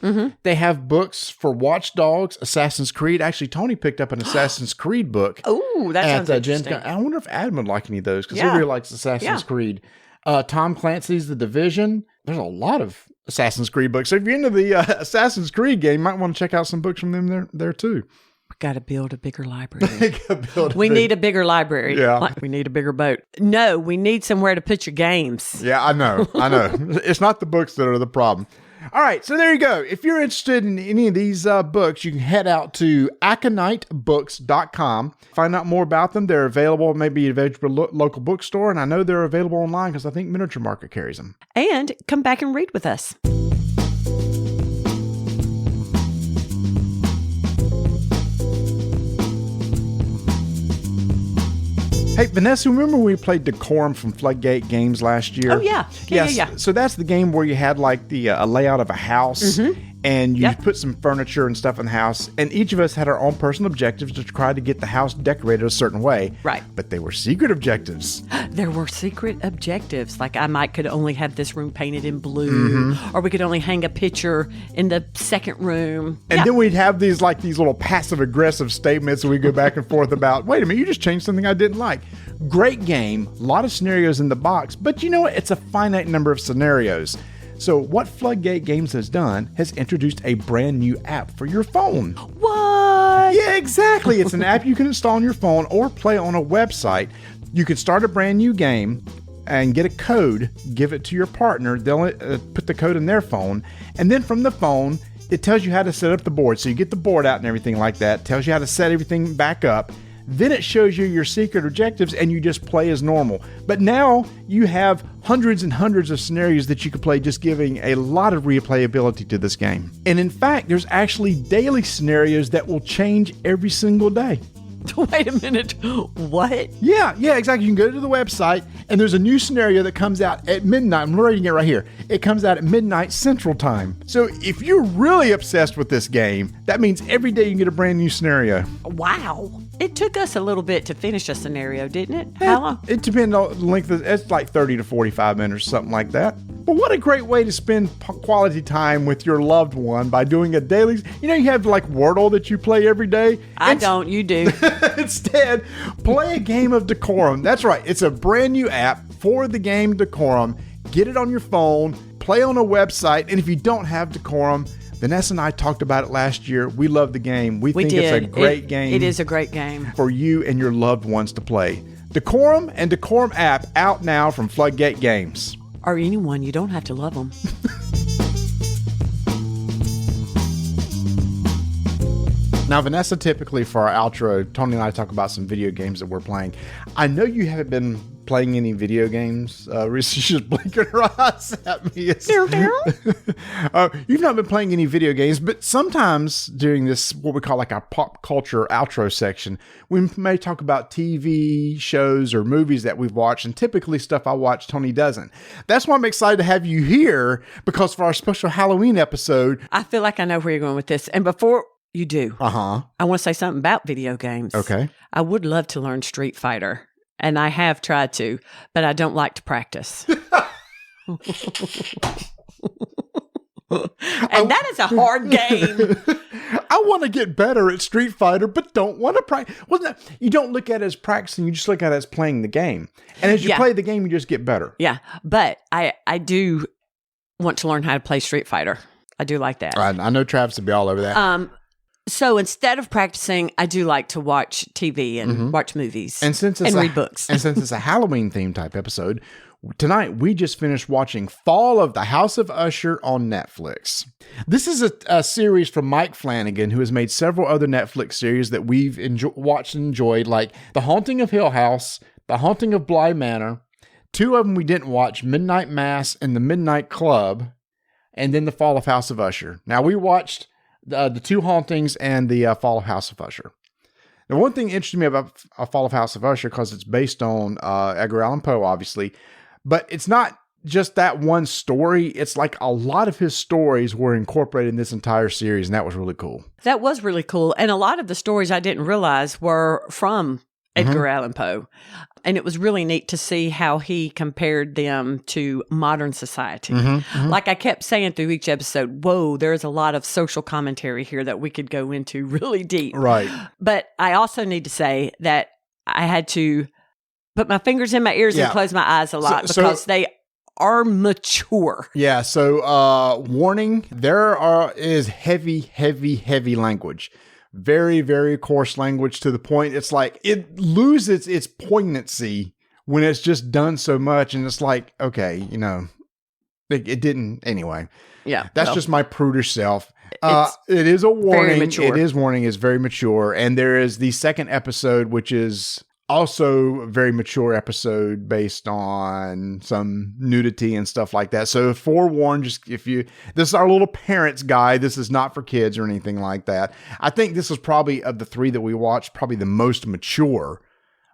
they have books for Watch Dogs, Assassin's Creed. Actually, Tony picked up an Assassin's Creed book. Oh, that sounds interesting. I wonder if Adam would like any of those, because he really likes Assassin's Creed. Tom Clancy's The Division. There's a lot of Assassin's Creed books. So if you're into the Assassin's Creed game, you might want to check out some books from them there too. We got to build a bigger library. We need a bigger library. Yeah. Like we need a bigger boat. No, we need somewhere to put your games. Yeah, I know. It's not the books that are the problem. All right, so there you go. If you're interested in any of these books, you can head out to aconitebooks.com. Find out more about them. They're available maybe at a local bookstore, and I know they're available online because I think Miniature Market carries them. And come back and read with us. Hey, Vanessa, remember when we played Decorum from Floodgate Games last year? Oh, yeah. Yeah. So that's the game where you had like the a layout of a house and you put some furniture and stuff in the house, and each of us had our own personal objectives to try to get the house decorated a certain way. Right. But they were secret objectives. There were secret objectives. Like could only have this room painted in blue, or we could only hang a picture in the second room. And then we'd have these little passive aggressive statements and we'd go back and forth about, wait a minute, you just changed something I didn't like. Great game, a lot of scenarios in the box, but you know what? It's a finite number of scenarios. So what Floodgate Games has done has introduced a brand new app for your phone. What? Yeah, exactly. It's an app you can install on your phone or play on a website. You can start a brand new game and get a code, give it to your partner. They'll put the code in their phone. And then from the phone, it tells you how to set up the board. So you get the board out and everything like that. It tells you how to set everything back up. Then it shows you your secret objectives and you just play as normal. But now you have hundreds and hundreds of scenarios that you can play, just giving a lot of replayability to this game. And in fact, there's actually daily scenarios that will change every single day. Wait a minute. What? Yeah, exactly. You can go to the website and there's a new scenario that comes out at midnight. I'm reading it right here. It comes out at midnight Central Time. So if you're really obsessed with this game, that means every day you can get a brand new scenario. Wow. It took us a little bit to finish a scenario, didn't it? How long? It depends on the length of it's like 30 to 45 minutes, something like that. But what a great way to spend quality time with your loved one by doing a daily. You know, you have like Wordle that you play every day. I don't. You do. Instead, play a game of Decorum. That's right. It's a brand new app for the game Decorum. Get it on your phone, play on a website, and if you don't have Decorum, Vanessa and I talked about it last year. We love the game. We think did. It's a great game. It is a great game. For you and your loved ones to play. Decorum and Decorum app out now from Floodgate Games. Or anyone. You don't have to love them. Now, Vanessa, typically for our outro, Tony and I talk about some video games that we're playing. I know you haven't been playing any video games. She's just blinking her eyes at me. You've not been playing any video games, but sometimes during this, what we call like our pop culture outro section, we may talk about TV shows or movies that we've watched, and typically stuff I watch, Tony doesn't. That's why I'm excited to have you here, because for our special Halloween episode, I feel like I know where you're going with this. And before you do, I want to say something about video games. Okay. I would love to learn Street Fighter. And I have tried to, but I don't like to practice. And that is a hard game. I want to get better at Street Fighter, but don't want to practice. You don't look at it as practicing, you just look at it as playing the game. And as you play the game, you just get better. Yeah, but I do want to learn how to play Street Fighter. I do like that. I know Travis would be all over that. So instead of practicing, I do like to watch TV and watch movies and read books. And since it's a Halloween themed type episode, tonight we just finished watching Fall of the House of Usher on Netflix. This is a series from Mike Flanagan, who has made several other Netflix series that we've watched and enjoyed, like The Haunting of Hill House, The Haunting of Bly Manor. Two of them we didn't watch, Midnight Mass and The Midnight Club, and then The Fall of House of Usher. Now we watched the two hauntings and the Fall of House of Usher. Now, one thing interested me about Fall of House of Usher, because it's based on Edgar Allan Poe, obviously, but it's not just that one story. It's like a lot of his stories were incorporated in this entire series, and that was really cool. That was really cool. And a lot of the stories I didn't realize were from Edgar Allan Poe. And it was really neat to see how he compared them to modern society. Like I kept saying through each episode, whoa, there's a lot of social commentary here that we could go into really deep. Right. But I also need to say that I had to put my fingers in my ears and close my eyes a lot because they are mature. Yeah. So, warning, there is heavy language. Very, very coarse language, to the point it's like it loses its poignancy when it's just done so much. And it's like, okay, it didn't anyway. Yeah. That's just my prudish self. It is a warning. It is warning. It's very mature. And there is the second episode, which is also a very mature episode based on some nudity and stuff like that. So forewarned, this is our little parents guide. This is not for kids or anything like that. I think this is probably, of the three that we watched, probably the most mature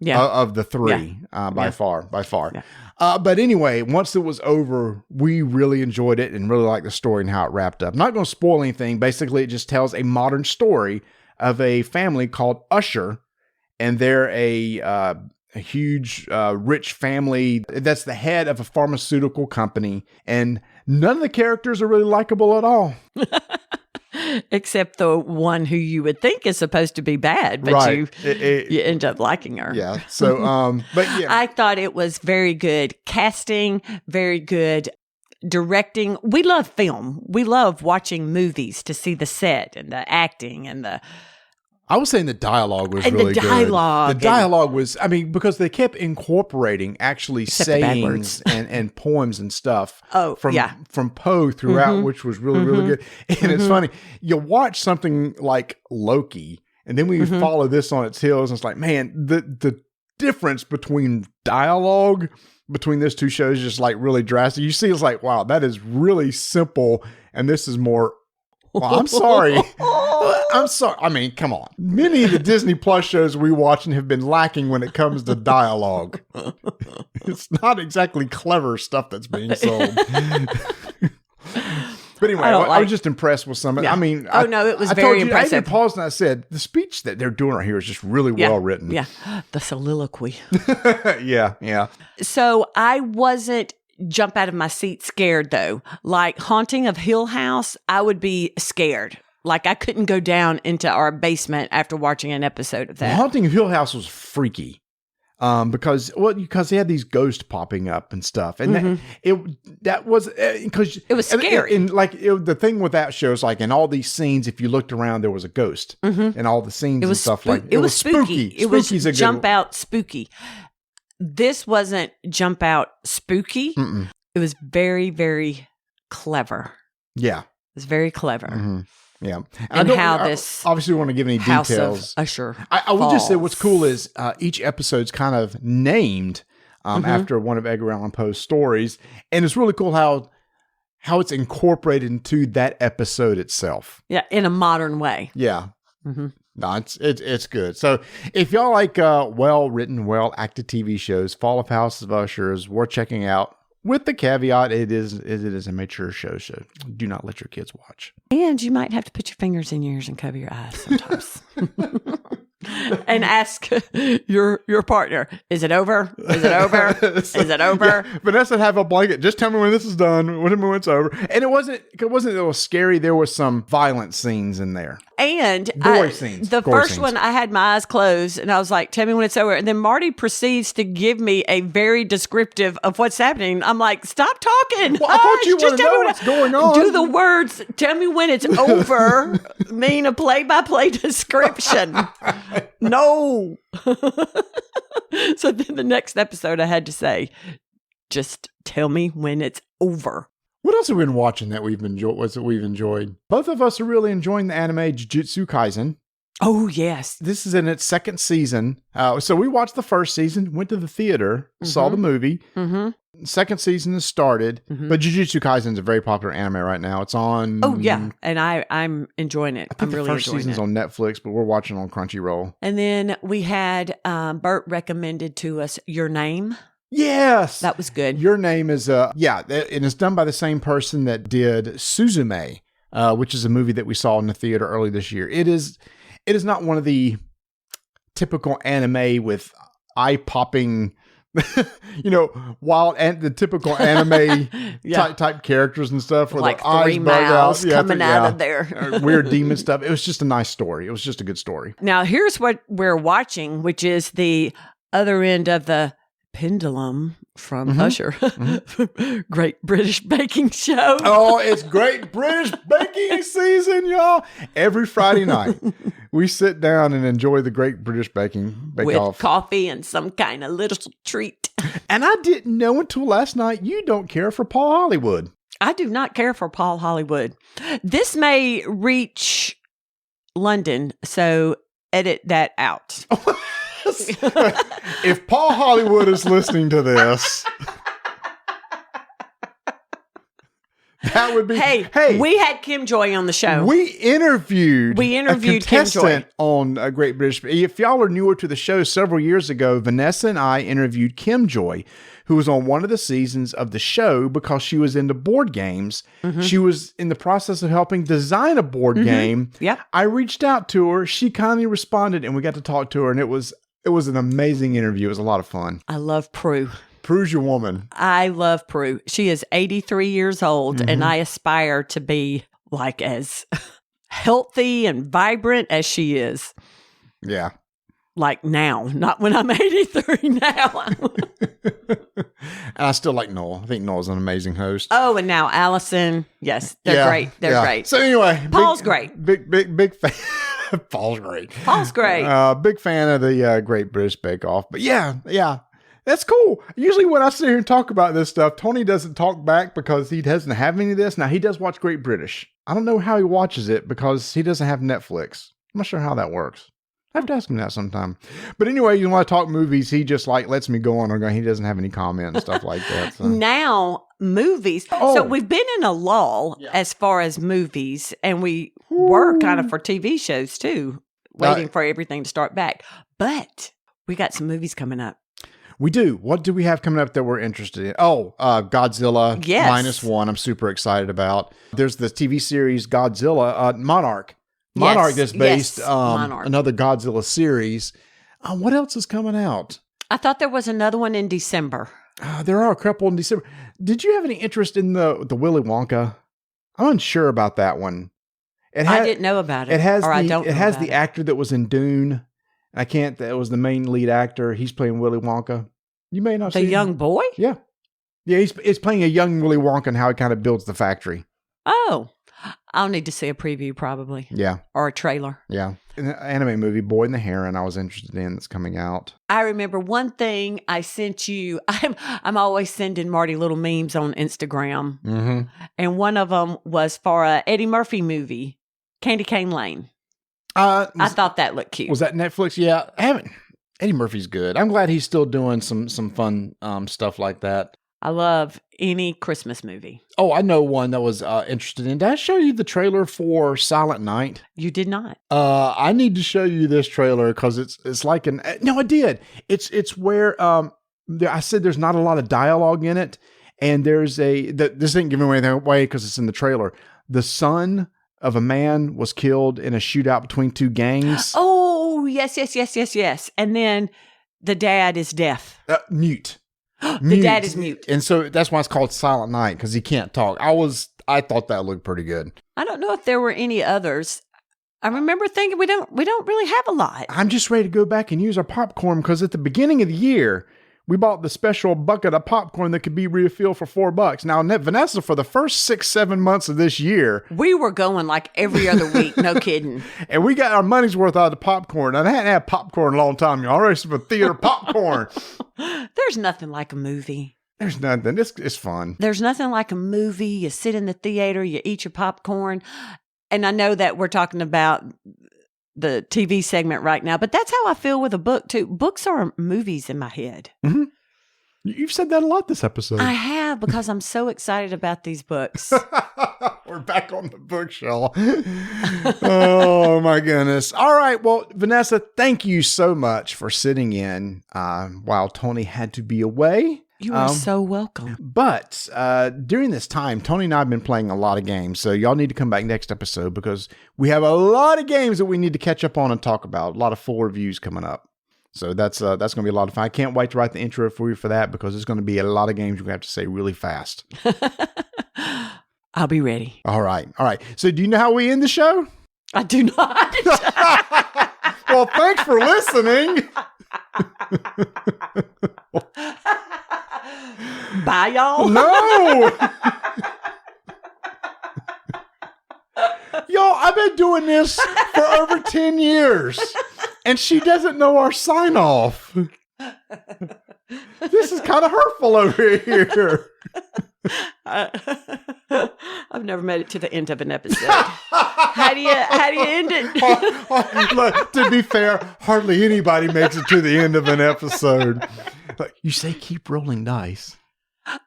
of the three by far. Yeah. But anyway, once it was over, we really enjoyed it and really liked the story and how it wrapped up. I'm not going to spoil anything. Basically, it just tells a modern story of a family called Usher, and they're a huge, rich family that's the head of a pharmaceutical company, and none of the characters are really likable at all. Except the one who you would think is supposed to be bad, but you end up liking her. Yeah. So, but yeah. I thought it was very good casting, very good directing. We love film. We love watching movies to see the set and the acting and the... I was saying the dialogue was and really the dialogue. good. The dialogue was, I mean, because they kept incorporating actually sayings and poems and stuff from Poe throughout, which was really, really good. And it's funny, you watch something like Loki, and then we follow this on its heels, and it's like, man, the difference between dialogue between those two shows is just like really drastic. You see, it's like, wow, that is really simple, and this is more... Well, I'm sorry. I'm sorry. I mean, come on. Many of the Disney Plus shows we watch and have been lacking when it comes to dialogue. It's not exactly clever stuff that's being sold. But anyway, I was just impressed with some of it. Yeah. I mean, it was very impressive. I even paused and I said, the speech that they're doing right here is just really well written. Yeah. The soliloquy. Yeah. So I wasn't jump out of my seat scared though. Like Haunting of Hill House, I would be scared. Like I couldn't go down into our basement after watching an episode of that. Well, Haunting of Hill House was freaky. Because they had these ghosts popping up and stuff, and that was because it was scary. And the thing with that show is like in all these scenes, if you looked around, there was a ghost in all the scenes and stuff like. It was spooky. It was jump out spooky. This wasn't jump out spooky. Mm-mm. It was very, very clever. Yeah. It was very clever. Mm-hmm. Yeah. And how this obviously want to give any House details. Of Usher I would just say what's cool is each episode's kind of named after one of Edgar Allan Poe's stories. And it's really cool how it's incorporated into that episode itself. Yeah, in a modern way. Yeah. Mm-hmm. No, it's good. So if y'all like well-written, well-acted TV shows, Fall of House of Usher is worth checking out. With the caveat, it is a mature show, so do not let your kids watch. And you might have to put your fingers in your ears and cover your eyes sometimes. And ask your partner, is it over? Is it over? Is it over? Yeah, Vanessa have a blanket. Just tell me when this is done. When it's over. And it wasn't a little scary. There was some violent scenes in there. And gore scenes. The first one, I had my eyes closed and I was like, tell me when it's over. And then Marty proceeds to give me a very descriptive of what's happening. I'm like, stop talking. Well, I thought you want to know what's going on. Do the words, tell me when it's over, mean a play-by-play description. No. So then the next episode I had to say, just tell me when it's over. What else have we been watching that we've enjoyed? Both of us are really enjoying the anime Jujutsu Kaisen. Oh, yes. This is in its second season. So we watched the first season, went to the theater, saw the movie. Mm-hmm. Second season has started, but Jujutsu Kaisen is a very popular anime right now. It's on... Oh, yeah. And I'm enjoying it. I think the first season's on Netflix, but we're watching on Crunchyroll. And then we had Bert recommended to us Your Name. Yes. That was good. Your Name is, and it's done by the same person that did Suzume, which is a movie that we saw in the theater early this year. It is not one of the typical anime with eye-popping, wild and the typical anime type characters and stuff. Where like the eyes 3 miles coming out of there. Weird demon stuff. It was just a nice story. It was just a good story. Now, here's what we're watching, which is the other end of the pendulum from Usher. Great British Baking Show. Oh, it's Great British Baking season, y'all. Every Friday night, we sit down and enjoy the Great British Baking Bake-Off. With coffee and some kind of little treat. And I didn't know until last night you don't care for Paul Hollywood. I do not care for Paul Hollywood. This may reach London, so edit that out. If Paul Hollywood is listening to this, That would be. Hey, we had Kim Joy on the show. We interviewed a Kim Joy contestant on Great British. If y'all are newer to the show, several years ago, Vanessa and I interviewed Kim Joy, who was on one of the seasons of the show because she was into board games. She was in the process of helping design a board game. Yep. I reached out to her. She kindly responded, and we got to talk to her, and it was an amazing interview. It was a lot of fun. I love Prue. Prue's your woman. I love Prue. She is 83 years old, and I aspire to be like as healthy and vibrant as she is. Yeah. Like now, not when I'm 83 now. And I still like Noel. I think Noel's an amazing host. Oh, and now Allison. Yes, they're great. They're great. So anyway, Paul's great. Big fan. Paul's great. Paul's great. Big fan of the Great British Bake Off. But yeah. That's cool. Usually when I sit here and talk about this stuff, Tony doesn't talk back because he doesn't have any of this. Now, he does watch Great British. I don't know how he watches it because he doesn't have Netflix. I'm not sure how that works. I have to ask him that sometime. But anyway, you want to talk movies, he just lets me go on. He doesn't have any comment and stuff like that. So. Now, movies. Oh. So we've been in a lull as far as movies, and we were kind of for TV shows too, waiting for everything to start back. But we got some movies coming up. We do. What do we have coming up that we're interested in? Oh, Godzilla -1. I'm super excited about. There's the TV series Godzilla, Monarch. Monarch that's based another Godzilla series. What else is coming out? I thought there was another one in December. There are a couple in December. Did you have any interest in the Willy Wonka? I'm unsure about that one. I didn't know about it. It has the actor that was in Dune. That was the main lead actor. He's playing Willy Wonka. You may not see the young boy? Yeah. Yeah, he's playing a young Willy Wonka and how he kind of builds the factory. Oh, I'll need to see a preview probably. Yeah. Or a trailer. Yeah. An anime movie, Boy and the Heron, I was interested in that's coming out. I remember one thing I sent you. I'm always sending Marty little memes on Instagram. Mm-hmm. And one of them was for a Eddie Murphy movie, Candy Cane Lane. I thought that looked cute. Was that Netflix? Yeah. I haven't. Eddie Murphy's good. I'm glad he's still doing some fun stuff like that. I love any Christmas movie. Oh, I know one that was interested in. Did I show you the trailer for Silent Night? You did not. I need to show you this trailer because it's like no, I did. It's where I said there's not a lot of dialogue in it, and there's this ain't giving anything away because it's in the trailer. The son of a man was killed in a shootout between two gangs. Oh, yes. And then the dad is deaf. Mute. The dad is mute. And so that's why it's called Silent Night, because he can't talk. I thought that looked pretty good. I don't know if there were any others. I remember thinking we don't really have a lot. I'm just ready to go back and use our popcorn because at the beginning of the year, we bought the special bucket of popcorn that could be refilled for $4. Now, Vanessa, for the first 6-7 months of this year, we were going like every other week. No kidding. And we got our money's worth out of the popcorn. And I hadn't had popcorn in a long time. Y'all already for theater popcorn. There's nothing like a movie. There's nothing. It's fun. There's nothing like a movie. You sit in the theater, you eat your popcorn. And I know that we're talking about the TV segment right now, but that's how I feel with a book too. Books are movies in my head. Mm-hmm. You've said that a lot this episode. I have, because I'm so excited about these books. We're back on the bookshelf. Oh my goodness. All right. Well, Vanessa, thank you so much for sitting in while Tony had to be away. You are so welcome. But during this time, Tony and I have been playing a lot of games. So y'all need to come back next episode because we have a lot of games that we need to catch up on and talk about. A lot of full reviews coming up. So that's going to be a lot of fun. I can't wait to write the intro for you for that because there's going to be a lot of games we're going to have to say really fast. I'll be ready. All right. So do you know how we end the show? I do not. Well, thanks for listening. Bye, y'all. No. Y'all, I've been doing this for over 10 years, and she doesn't know our sign off. This is kind of hurtful over here. I've never made it to the end of an episode. How do you end it? Look, to be fair, hardly anybody makes it to the end of an episode. You say keep rolling dice.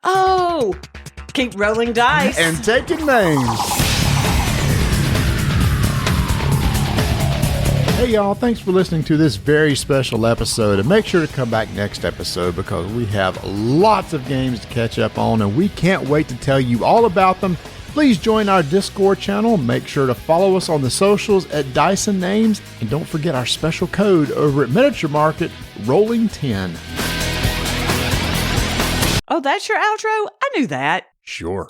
Oh, Keep rolling dice. and taking names. Hey y'all, thanks for listening to this very special episode, and make sure to come back next episode because we have lots of games to catch up on and we can't wait to tell you all about them. Please join our Discord channel, make sure to follow us on the socials at Dyson Names, and don't forget our special code over at Miniature Market, Rolling 10. Oh, that's your outro? I knew that. Sure.